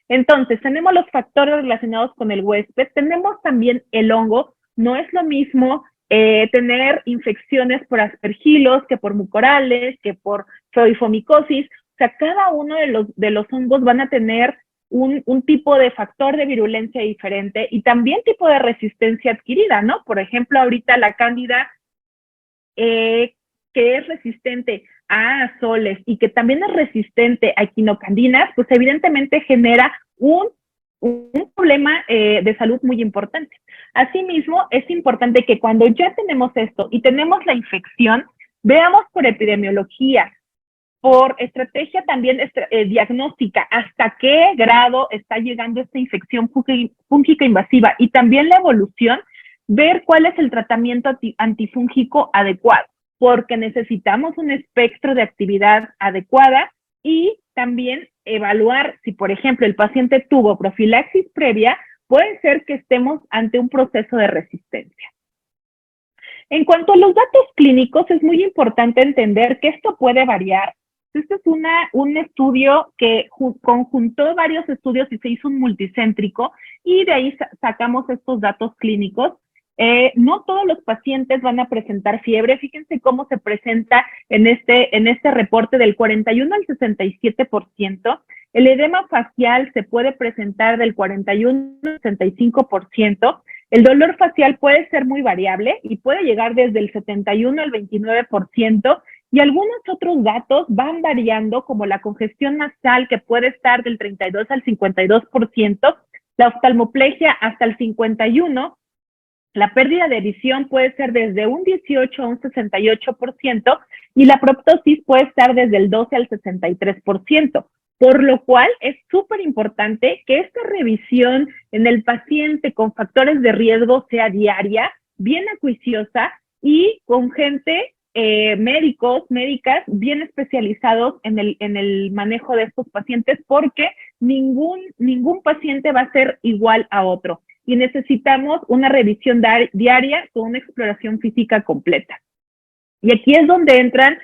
Entonces, tenemos los factores relacionados con el huésped, tenemos también el hongo. No es lo mismo tener infecciones por aspergilos que por mucorales, que por pseudofomicosis. O sea, cada uno de los hongos van a tener un tipo de factor de virulencia diferente y también tipo de resistencia adquirida, ¿no? Por ejemplo, ahorita la cándida que es resistente a azoles y que también es resistente a quinocandinas, pues evidentemente genera un problema de salud muy importante. Asimismo, es importante que cuando ya tenemos esto y tenemos la infección, veamos por epidemiología, por estrategia también diagnóstica, hasta qué grado está llegando esta infección fúngica invasiva y también la evolución, ver cuál es el tratamiento antifúngico adecuado, porque necesitamos un espectro de actividad adecuada y también evaluar si, por ejemplo, el paciente tuvo profilaxis previa, puede ser que estemos ante un proceso de resistencia. En cuanto a los datos clínicos, es muy importante entender que esto puede variar Este es un estudio que conjuntó varios estudios y se hizo un multicéntrico, y de ahí sacamos estos datos clínicos. No todos los pacientes van a presentar fiebre. Fíjense cómo se presenta en este reporte del 41 al 67%. El edema facial se puede presentar del 41 al 65%. El dolor facial puede ser muy variable y puede llegar desde el 71 al 29%. Y algunos otros datos van variando, como la congestión nasal, que puede estar del 32 al 52%, la oftalmoplegia hasta el 51%, la pérdida de visión puede ser desde un 18 a un 68%, y la proptosis puede estar desde el 12 al 63%. Por lo cual es súper importante que esta revisión en el paciente con factores de riesgo sea diaria, bien acuiciosa y con gente, médicos, médicas bien especializados en el manejo de estos pacientes, porque ningún paciente va a ser igual a otro y necesitamos una revisión diaria con una exploración física completa. Y aquí es donde entran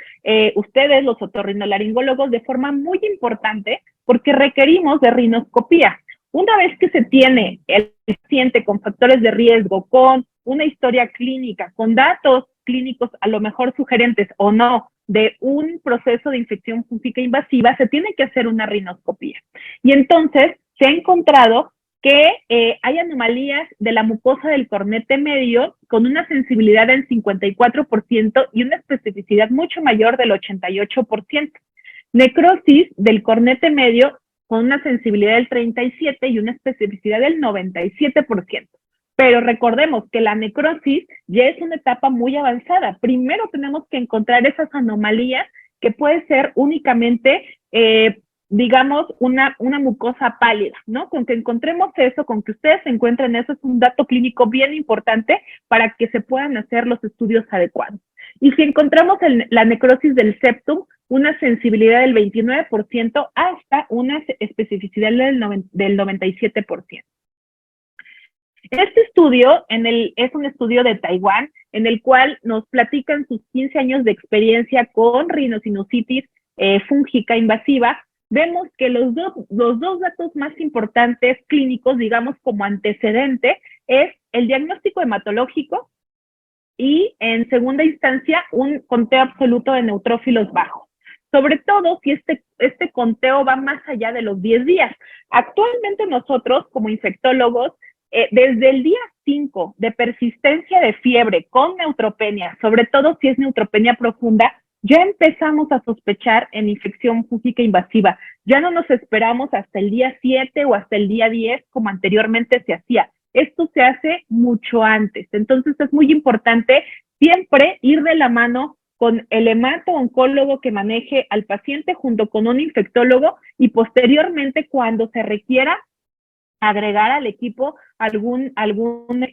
ustedes, los otorrinolaringólogos, de forma muy importante, porque requerimos de rinoscopía. Una vez que se tiene el paciente con factores de riesgo, con una historia clínica, con datos clínicos a lo mejor sugerentes o no de un proceso de infección fúngica invasiva, se tiene que hacer una rinoscopía. Y entonces se ha encontrado que hay anomalías de la mucosa del cornete medio con una sensibilidad del 54% y una especificidad mucho mayor del 88%. Necrosis del cornete medio con una sensibilidad del 37% y una especificidad del 97%. Pero recordemos que la necrosis ya es una etapa muy avanzada. Primero tenemos que encontrar esas anomalías, que puede ser únicamente digamos, una mucosa pálida, ¿no? Con que encontremos eso, con que ustedes encuentren eso, es un dato clínico bien importante para que se puedan hacer los estudios adecuados. Y si encontramos la necrosis del septum, una sensibilidad del 29% hasta una especificidad del 97%. Este estudio es un estudio de Taiwán, en el cual nos platican sus 15 años de experiencia con rinosinusitis fúngica invasiva. Vemos que los dos datos más importantes clínicos, digamos como antecedente, es el diagnóstico hematológico y, en segunda instancia, un conteo absoluto de neutrófilos bajo. Sobre todo si este conteo va más allá de los 10 días. Actualmente nosotros, como infectólogos, desde el día 5 de persistencia de fiebre con neutropenia, sobre todo si es neutropenia profunda, ya empezamos a sospechar en infección fúngica invasiva. Ya no nos esperamos hasta el día 7 o hasta el día 10 como anteriormente se hacía. Esto se hace mucho antes. Entonces es muy importante siempre ir de la mano con el hemato-oncólogo que maneje al paciente junto con un infectólogo, y posteriormente, cuando se requiera, agregar al equipo algún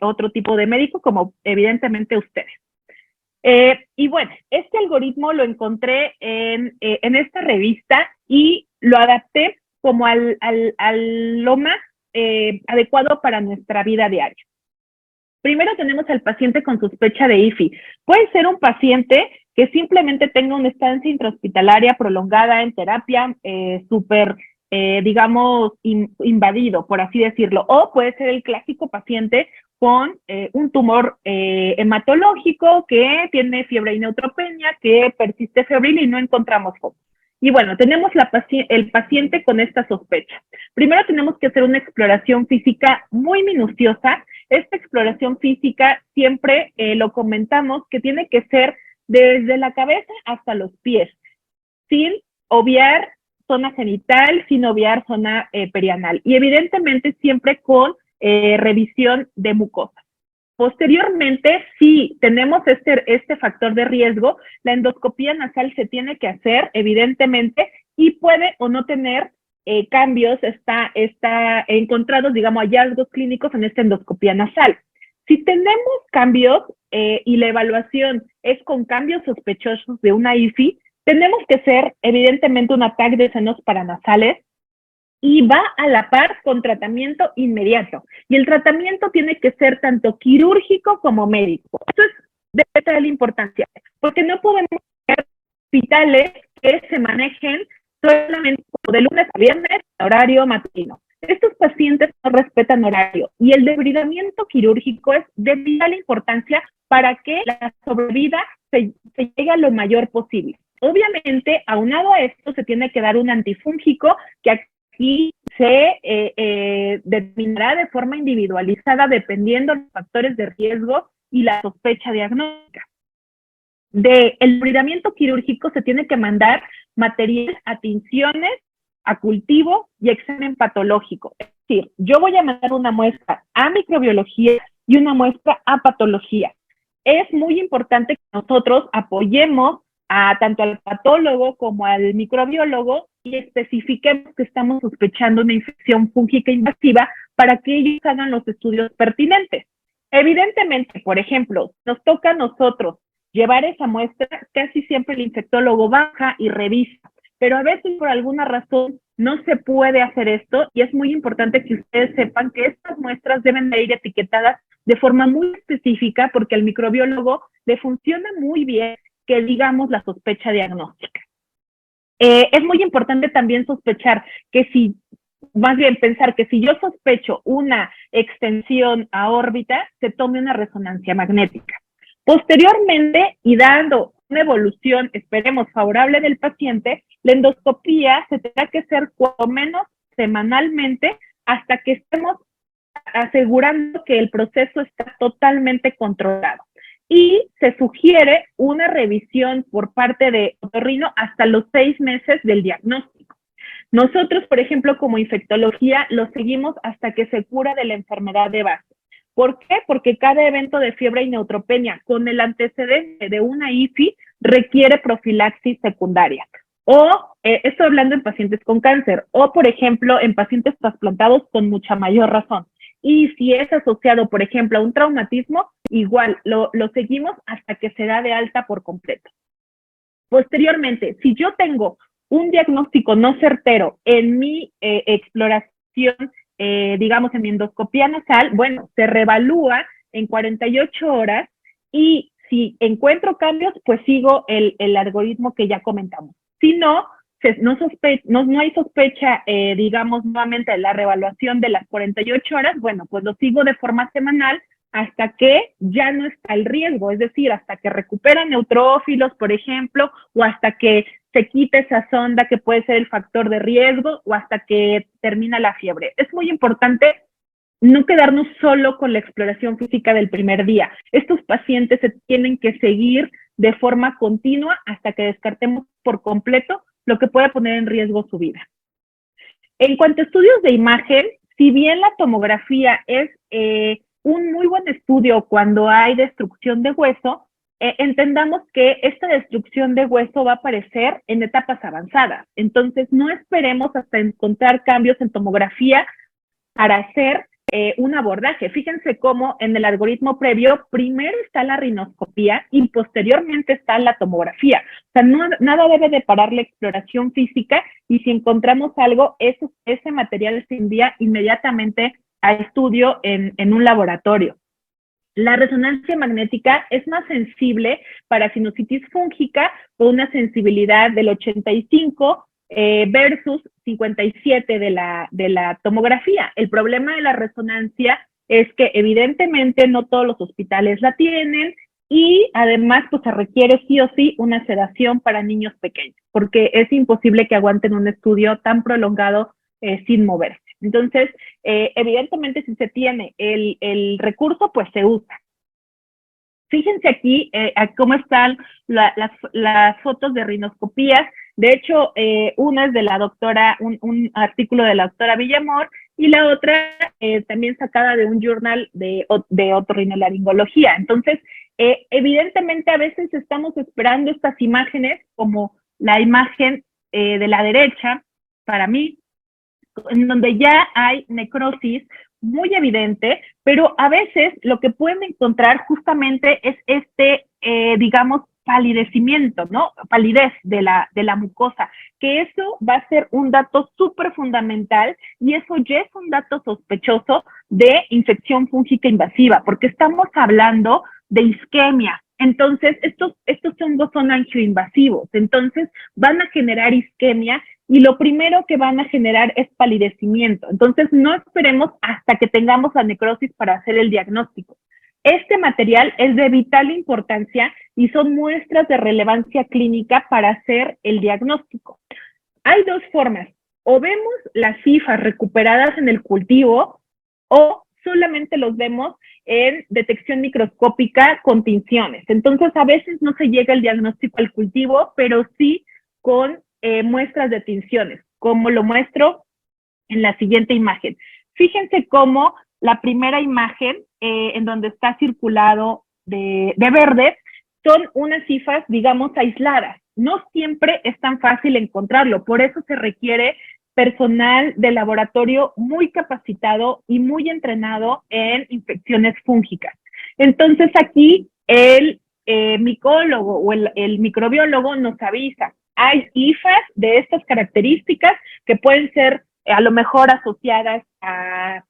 otro tipo de médico, como evidentemente ustedes. Y bueno, este algoritmo lo encontré en esta revista y lo adapté como lo más adecuado para nuestra vida diaria. Primero tenemos al paciente con sospecha de IFI. Puede ser un paciente que simplemente tenga una estancia intrahospitalaria prolongada en terapia, digamos, invadido, por así decirlo. O puede ser el clásico paciente con un tumor hematológico que tiene fiebre y neutropenia, que persiste febril y no encontramos foco. Y bueno, tenemos el paciente con esta sospecha. Primero tenemos que hacer una exploración física muy minuciosa. Esta exploración física siempre lo comentamos que tiene que ser desde la cabeza hasta los pies, sin obviar zona genital, sin obviar zona perianal. Y evidentemente siempre con revisión de mucosa. Posteriormente, si tenemos este factor de riesgo, la endoscopía nasal se tiene que hacer, evidentemente, y puede o no tener cambios, está encontrados, digamos, hallazgos clínicos en esta endoscopía nasal. Si tenemos cambios y la evaluación es con cambios sospechosos de una IFI, tenemos que hacer, evidentemente, un TAC de senos paranasales, y va a la par con tratamiento inmediato. Y el tratamiento tiene que ser tanto quirúrgico como médico. Eso es de vital importancia, porque no podemos tener hospitales que se manejen solamente de lunes a viernes, horario matutino. Estos pacientes no respetan horario y el debridamiento quirúrgico es de vital importancia para que la sobrevida se llegue a lo mayor posible. Obviamente, aunado a esto, se tiene que dar un antifúngico que aquí se determinará de forma individualizada dependiendo de los factores de riesgo y la sospecha diagnóstica. Del debridamiento quirúrgico se tiene que mandar material a tinciones, a cultivo y examen patológico. Es decir, yo voy a mandar una muestra a microbiología y una muestra a patología. Es muy importante que nosotros apoyemos tanto al patólogo como al microbiólogo y especifiquemos que estamos sospechando una infección fúngica invasiva para que ellos hagan los estudios pertinentes. Evidentemente, por ejemplo, nos toca a nosotros llevar esa muestra, casi siempre el infectólogo baja y revisa, pero a veces por alguna razón no se puede hacer esto y es muy importante que ustedes sepan que estas muestras deben de ir etiquetadas de forma muy específica porque al microbiólogo le funciona muy bien que digamos la sospecha diagnóstica. Es muy importante también sospechar que pensar que si yo sospecho una extensión a órbita, se tome una resonancia magnética. Posteriormente, y dando una evolución, esperemos, favorable del paciente, la endoscopía se tendrá que hacer cuando menos semanalmente hasta que estemos asegurando que el proceso está totalmente controlado. Y se sugiere una revisión por parte de otorrino hasta los 6 meses del diagnóstico. Nosotros, por ejemplo, como infectología, lo seguimos hasta que se cura de la enfermedad de base. ¿Por qué? Porque cada evento de fiebre y neutropenia con el antecedente de una IFI requiere profilaxis secundaria. Estoy hablando en pacientes con cáncer, o por ejemplo, en pacientes trasplantados con mucha mayor razón. Y si es asociado, por ejemplo, a un traumatismo, igual lo seguimos hasta que se da de alta por completo. Posteriormente, si yo tengo un diagnóstico no certero en mi exploración, digamos en mi endoscopía nasal, bueno, se reevalúa en 48 horas y si encuentro cambios, pues sigo el algoritmo que ya comentamos. Si no, no hay sospecha, digamos, nuevamente de la reevaluación de las 48 horas, bueno, pues lo sigo de forma semanal hasta que ya no está el riesgo, es decir, hasta que recuperan neutrófilos, por ejemplo, o hasta que se quite esa sonda que puede ser el factor de riesgo, o hasta que termina la fiebre. Es muy importante no quedarnos solo con la exploración física del primer día. Estos pacientes se tienen que seguir de forma continua hasta que descartemos por completo lo que puede poner en riesgo su vida. En cuanto a estudios de imagen, si bien la tomografía es un muy buen estudio cuando hay destrucción de hueso, entendamos que esta destrucción de hueso va a aparecer en etapas avanzadas. Entonces, no esperemos hasta encontrar cambios en tomografía para hacer un abordaje. Fíjense cómo en el algoritmo previo, primero está la rinoscopía y posteriormente está la tomografía. O sea, nada debe de parar la exploración física y si encontramos algo, ese material se envía inmediatamente a estudio en un laboratorio. La resonancia magnética es más sensible para sinusitis fúngica con una sensibilidad del 85 versus 57 de la tomografía. El problema de la resonancia es que evidentemente no todos los hospitales la tienen y además pues se requiere sí o sí una sedación para niños pequeños porque es imposible que aguanten un estudio tan prolongado sin moverse. Entonces, evidentemente si se tiene el recurso, pues se usa. Fíjense aquí cómo están las fotos de rinoscopías. De hecho, una es de la doctora, un artículo de la doctora Villamor, y la otra también sacada de un journal de otorrinolaringología. Entonces, evidentemente a veces estamos esperando estas imágenes, como la imagen de la derecha, para mí, en donde ya hay necrosis muy evidente, pero a veces lo que pueden encontrar justamente es digamos, palidecimiento, ¿no? Palidez de la mucosa, que eso va a ser un dato súper fundamental y eso ya es un dato sospechoso de infección fúngica invasiva, porque estamos hablando de isquemia, Entonces, estos hongos son angioinvasivos, entonces van a generar isquemia y lo primero que van a generar es palidecimiento. Entonces, no esperemos hasta que tengamos la necrosis para hacer el diagnóstico. Este material es de vital importancia y son muestras de relevancia clínica para hacer el diagnóstico. Hay dos formas, o vemos las cifras recuperadas en el cultivo o solamente los vemos en detección microscópica con tinciones. Entonces, a veces no se llega el diagnóstico al cultivo, pero sí con muestras de tinciones, como lo muestro en la siguiente imagen. Fíjense cómo la primera imagen, en donde está circulado de verde, son unas cifras, digamos, aisladas. No siempre es tan fácil encontrarlo, por eso se requiere personal de laboratorio muy capacitado y muy entrenado en infecciones fúngicas. Entonces aquí el micólogo o el microbiólogo nos avisa, hay cifras de estas características que pueden ser a lo mejor asociadas a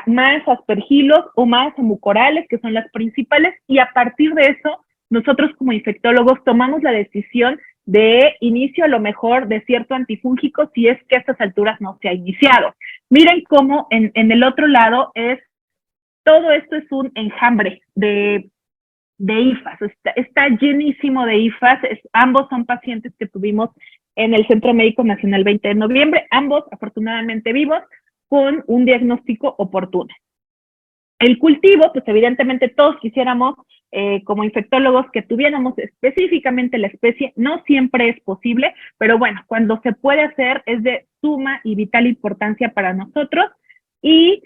más aspergilos o más a mucorales, que son las principales, y a partir de eso, nosotros como infectólogos tomamos la decisión de inicio a lo mejor de cierto antifúngico si es que a estas alturas no se ha iniciado. Miren cómo en el otro lado todo esto es un enjambre de IFAs, está llenísimo de IFAs, ambos son pacientes que tuvimos en el Centro Médico Nacional 20 de noviembre, ambos afortunadamente vivos, con un diagnóstico oportuno. El cultivo, pues evidentemente todos quisiéramos, como infectólogos, que tuviéramos específicamente la especie, no siempre es posible, pero bueno, cuando se puede hacer es de suma y vital importancia para nosotros, y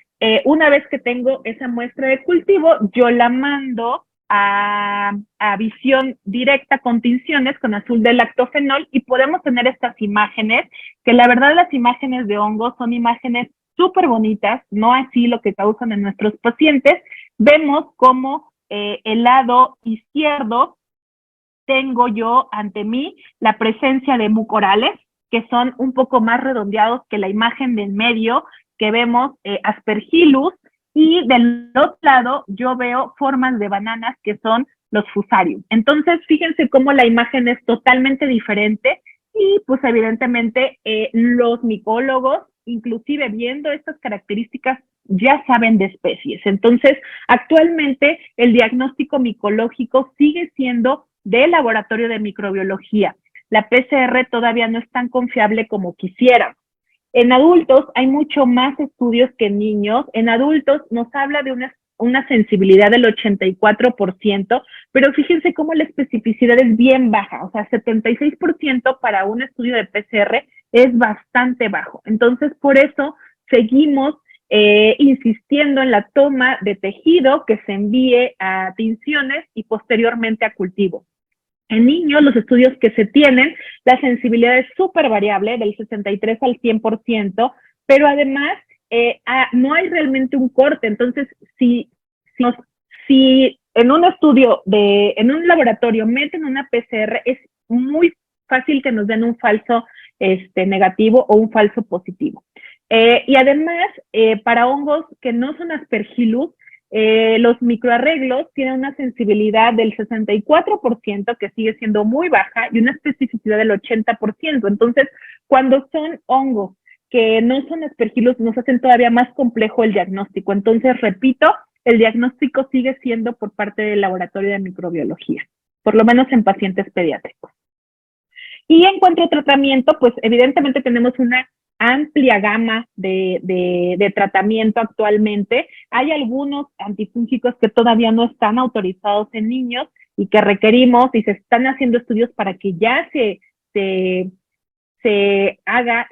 una vez que tengo esa muestra de cultivo, yo la mando a visión directa con tinciones con azul de lactofenol y podemos tener estas imágenes, que la verdad las imágenes de hongos son imágenes súper bonitas, no así lo que causan en nuestros pacientes. Vemos como el lado izquierdo tengo yo ante mí la presencia de mucorales, que son un poco más redondeados que la imagen del medio, que vemos aspergillus, y del otro lado yo veo formas de bananas que son los fusarium. Entonces, fíjense cómo la imagen es totalmente diferente y pues evidentemente los micólogos, inclusive viendo estas características, ya saben de especies. Entonces, actualmente el diagnóstico micológico sigue siendo de laboratorio de microbiología. La PCR todavía no es tan confiable como quisiera. En adultos hay mucho más estudios que en niños. En adultos nos habla de una sensibilidad del 84%, pero fíjense cómo la especificidad es bien baja, o sea, 76% para un estudio de PCR es bastante bajo. Entonces, por eso seguimos insistiendo en la toma de tejido que se envíe a tinciones y posteriormente a cultivo. En niños, los estudios que se tienen, la sensibilidad es súper variable, del 63 al 100%, pero además no hay realmente un corte. Entonces, si en un estudio, en un laboratorio meten una PCR, es muy fácil que nos den un falso negativo o un falso positivo. Y además, para hongos que no son aspergillus, los microarreglos tienen una sensibilidad del 64%, que sigue siendo muy baja, y una especificidad del 80%. Entonces, cuando son hongos que no son aspergillus, nos hacen todavía más complejo el diagnóstico. Entonces, repito, el diagnóstico sigue siendo por parte del laboratorio de microbiología, por lo menos en pacientes pediátricos. Y en cuanto a tratamiento, pues evidentemente tenemos una amplia gama de tratamiento actualmente. Hay algunos antifúngicos que todavía no están autorizados en niños y que requerimos, y se están haciendo estudios para que ya se haga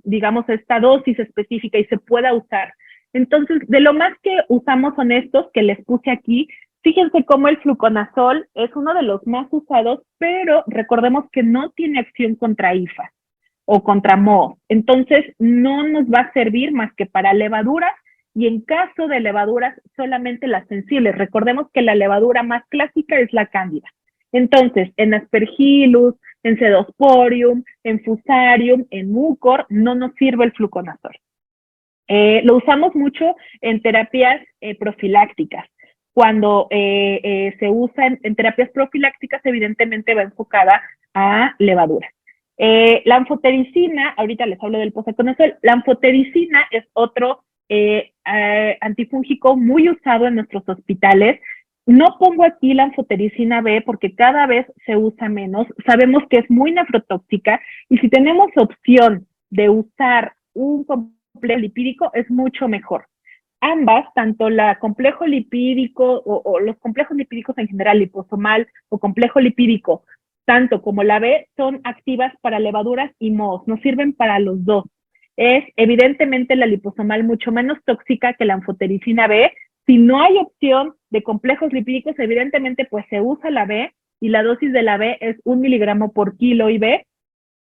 digamos, esta dosis específica y se pueda usar. Entonces, de lo más que usamos son estos que les puse aquí. Fíjense cómo el fluconazol es uno de los más usados, pero recordemos que no tiene acción contra IFA o contra moho. Entonces, no nos va a servir más que para levaduras, y en caso de levaduras, solamente las sensibles. Recordemos que la levadura más clásica es la cándida. Entonces, en aspergillus, en pseudosporium, en fusarium, en mucor, no nos sirve el fluconazol. Lo usamos mucho en terapias profilácticas. cuando se usa en terapias profilácticas, evidentemente va enfocada a levaduras. La anfotericina, ahorita les hablo del posaconazol, la anfotericina es otro antifúngico muy usado en nuestros hospitales. No pongo aquí la anfotericina B porque cada vez se usa menos. Sabemos que es muy nefrotóxica y si tenemos opción de usar un complejo lipídico es mucho mejor. Ambas, tanto la complejo lipídico o los complejos lipídicos en general, liposomal o complejo lipídico, tanto como la B, son activas para levaduras y mohos, nos sirven para los dos. Es evidentemente la liposomal mucho menos tóxica que la anfotericina B. Si no hay opción de complejos lipídicos, evidentemente pues se usa la B y la dosis de la B es 1 miligramo por kilo IB,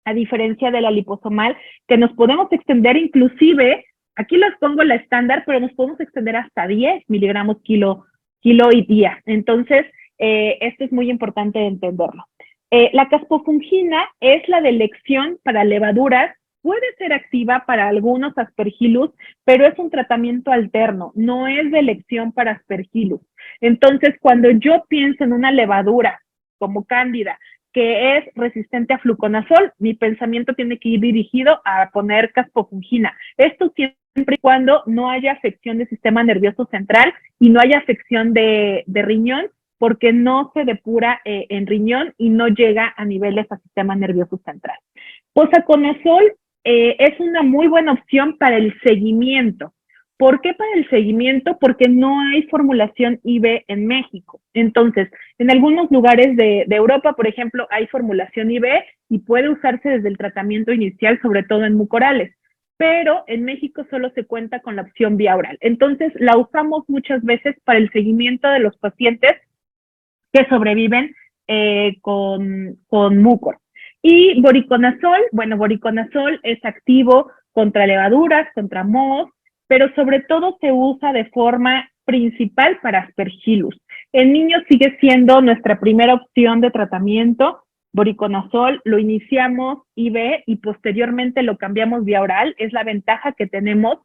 a diferencia de la liposomal, que nos podemos extender inclusive, aquí les pongo la estándar, pero nos podemos extender hasta 10 miligramos kilo y día. Entonces, esto es muy importante entenderlo. La caspofungina es la de elección para levaduras, puede ser activa para algunos aspergillus, pero es un tratamiento alterno, no es de elección para aspergillus. Entonces, cuando yo pienso en una levadura como cándida, que es resistente a fluconazol, mi pensamiento tiene que ir dirigido a poner caspofungina. Esto siempre y cuando no haya afección del sistema nervioso central y no haya afección de riñón, porque no se depura en riñón y no llega a niveles al sistema nervioso central. Posaconazol es una muy buena opción para el seguimiento. ¿Por qué para el seguimiento? Porque no hay formulación IB en México. Entonces, en algunos lugares de Europa, por ejemplo, hay formulación IB y puede usarse desde el tratamiento inicial, sobre todo en mucorales. Pero en México solo se cuenta con la opción vía oral. Entonces, la usamos muchas veces para el seguimiento de los pacientes que sobreviven con mucor. Y voriconazol, bueno, voriconazol es activo contra levaduras, contra mohos, pero sobre todo se usa de forma principal para aspergillus. En niños sigue siendo nuestra primera opción de tratamiento. Voriconazol lo iniciamos IV y posteriormente lo cambiamos vía oral. Es la ventaja que tenemos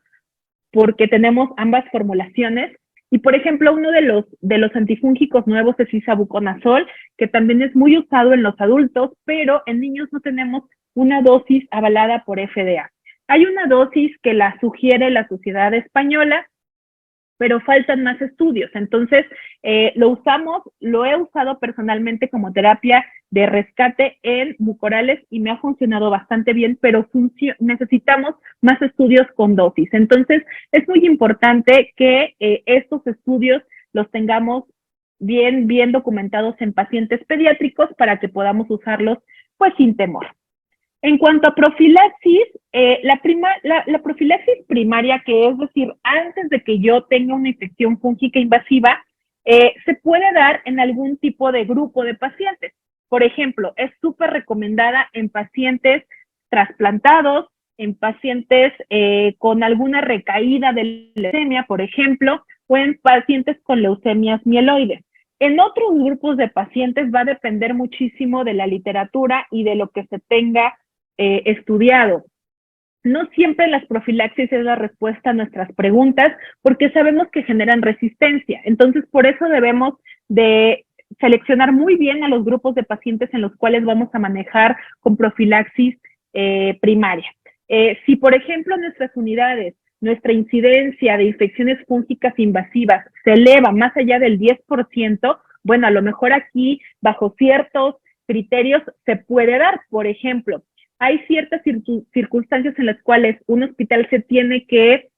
porque tenemos ambas formulaciones. Y, por ejemplo, uno de los antifúngicos nuevos es isavuconazol, que también es muy usado en los adultos, pero en niños no tenemos una dosis avalada por FDA. Hay una dosis que la sugiere la Sociedad Española, pero faltan más estudios. Entonces, lo he usado personalmente como terapia de rescate en mucorales y me ha funcionado bastante bien, pero necesitamos más estudios con dosis. Entonces, es muy importante que estos estudios los tengamos bien documentados en pacientes pediátricos para que podamos usarlos pues sin temor. En cuanto a profilaxis, la profilaxis primaria, que es decir, antes de que yo tenga una infección fúngica invasiva, se puede dar en algún tipo de grupo de pacientes. Por ejemplo, es súper recomendada en pacientes trasplantados, en pacientes con alguna recaída de leucemia, por ejemplo, o en pacientes con leucemias mieloides. En otros grupos de pacientes va a depender muchísimo de la literatura y de lo que se tenga estudiado. No siempre las profilaxis es la respuesta a nuestras preguntas porque sabemos que generan resistencia. Entonces, por eso debemos de seleccionar muy bien a los grupos de pacientes en los cuales vamos a manejar con profilaxis primaria. Si, por ejemplo, en nuestras unidades, nuestra incidencia de infecciones fúngicas invasivas se eleva más allá del 10%, bueno, a lo mejor aquí, bajo ciertos criterios, se puede dar. Por ejemplo, hay ciertas circunstancias en las cuales un hospital se tienen que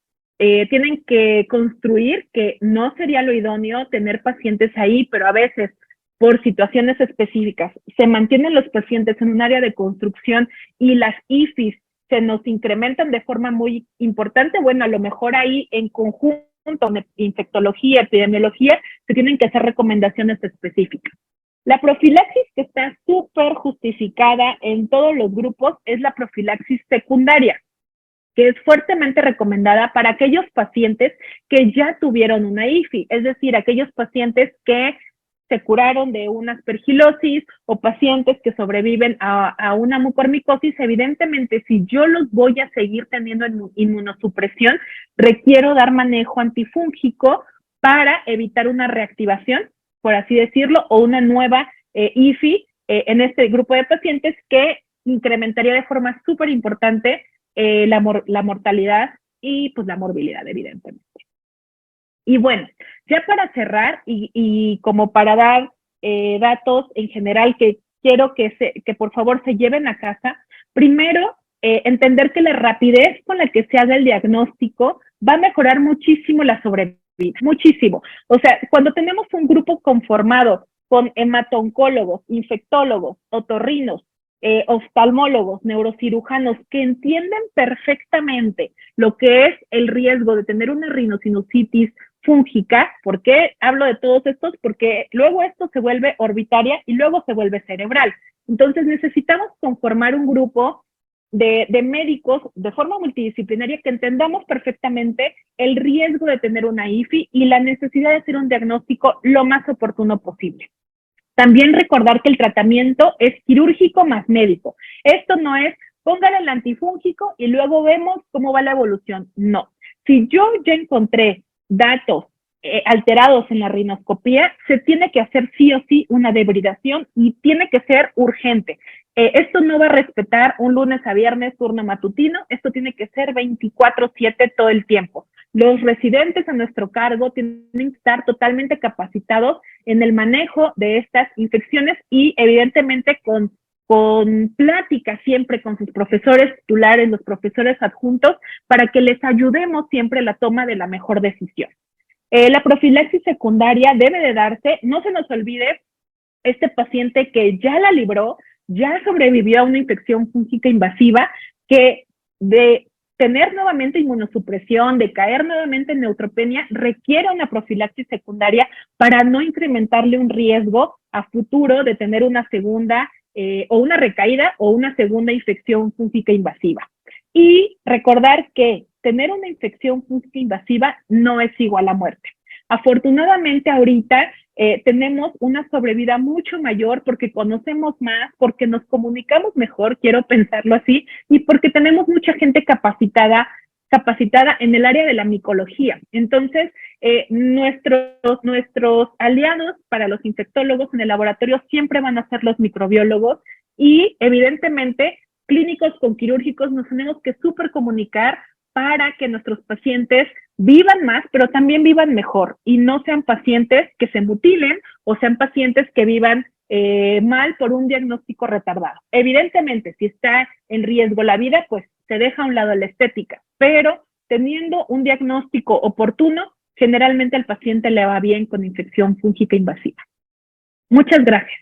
construir, que no sería lo idóneo tener pacientes ahí, pero a veces por situaciones específicas se mantienen los pacientes en un área de construcción y las IFIs se nos incrementan de forma muy importante. Bueno, a lo mejor ahí en conjunto con infectología, epidemiología, se tienen que hacer recomendaciones específicas. La profilaxis que está súper justificada en todos los grupos es la profilaxis secundaria, que es fuertemente recomendada para aquellos pacientes que ya tuvieron una IFI, es decir, aquellos pacientes que se curaron de una aspergilosis o pacientes que sobreviven a una mucormicosis. Evidentemente, si yo los voy a seguir teniendo en inmunosupresión, requiero dar manejo antifúngico para evitar una reactivación, por así decirlo, o una nueva IFI en este grupo de pacientes que incrementaría de forma súper importante la mortalidad y pues la morbilidad, evidentemente. Y bueno, ya para cerrar y como para dar datos en general que quiero que por favor se lleven a casa, primero, entender que la rapidez con la que se haga el diagnóstico va a mejorar muchísimo la sobrevida, muchísimo. O sea, cuando tenemos un grupo conformado con hematoncólogos, infectólogos, otorrinos, oftalmólogos, neurocirujanos que entienden perfectamente lo que es el riesgo de tener una rinosinusitis fúngica. ¿Por qué hablo de todos estos? Porque luego esto se vuelve orbitaria y luego se vuelve cerebral. Entonces necesitamos conformar un grupo de médicos de forma multidisciplinaria que entendamos perfectamente el riesgo de tener una IFI y la necesidad de hacer un diagnóstico lo más oportuno posible. También recordar que el tratamiento es quirúrgico más médico. Esto no es póngale el antifúngico y luego vemos cómo va la evolución. No. Si yo ya encontré datos alterados en la rinoscopía, se tiene que hacer sí o sí una debridación y tiene que ser urgente. Esto no va a respetar un lunes a viernes turno matutino, esto tiene que ser 24/7 todo el tiempo. Los residentes a nuestro cargo tienen que estar totalmente capacitados en el manejo de estas infecciones y evidentemente con plática siempre con sus profesores titulares, los profesores adjuntos, para que les ayudemos siempre en la toma de la mejor decisión. La profilaxis secundaria debe de darse, no se nos olvide, este paciente que ya la libró, ya sobrevivió a una infección fúngica invasiva, que de tener nuevamente inmunosupresión, de caer nuevamente en neutropenia, requiere una profilaxis secundaria para no incrementarle un riesgo a futuro de tener una segunda o una recaída o una segunda infección fúngica invasiva. Y recordar que tener una infección fúngica invasiva no es igual a muerte. Afortunadamente ahorita tenemos una sobrevida mucho mayor porque conocemos más, porque nos comunicamos mejor, quiero pensarlo así, y porque tenemos mucha gente capacitada en el área de la micología. Entonces, nuestros aliados para los infectólogos en el laboratorio siempre van a ser los microbiólogos y evidentemente clínicos con quirúrgicos nos tenemos que súper comunicar para que nuestros pacientes vivan más, pero también vivan mejor y no sean pacientes que se mutilen o sean pacientes que vivan mal por un diagnóstico retardado. Evidentemente, si está en riesgo la vida, pues se deja a un lado la estética, pero teniendo un diagnóstico oportuno, generalmente al paciente le va bien con infección fúngica invasiva. Muchas gracias.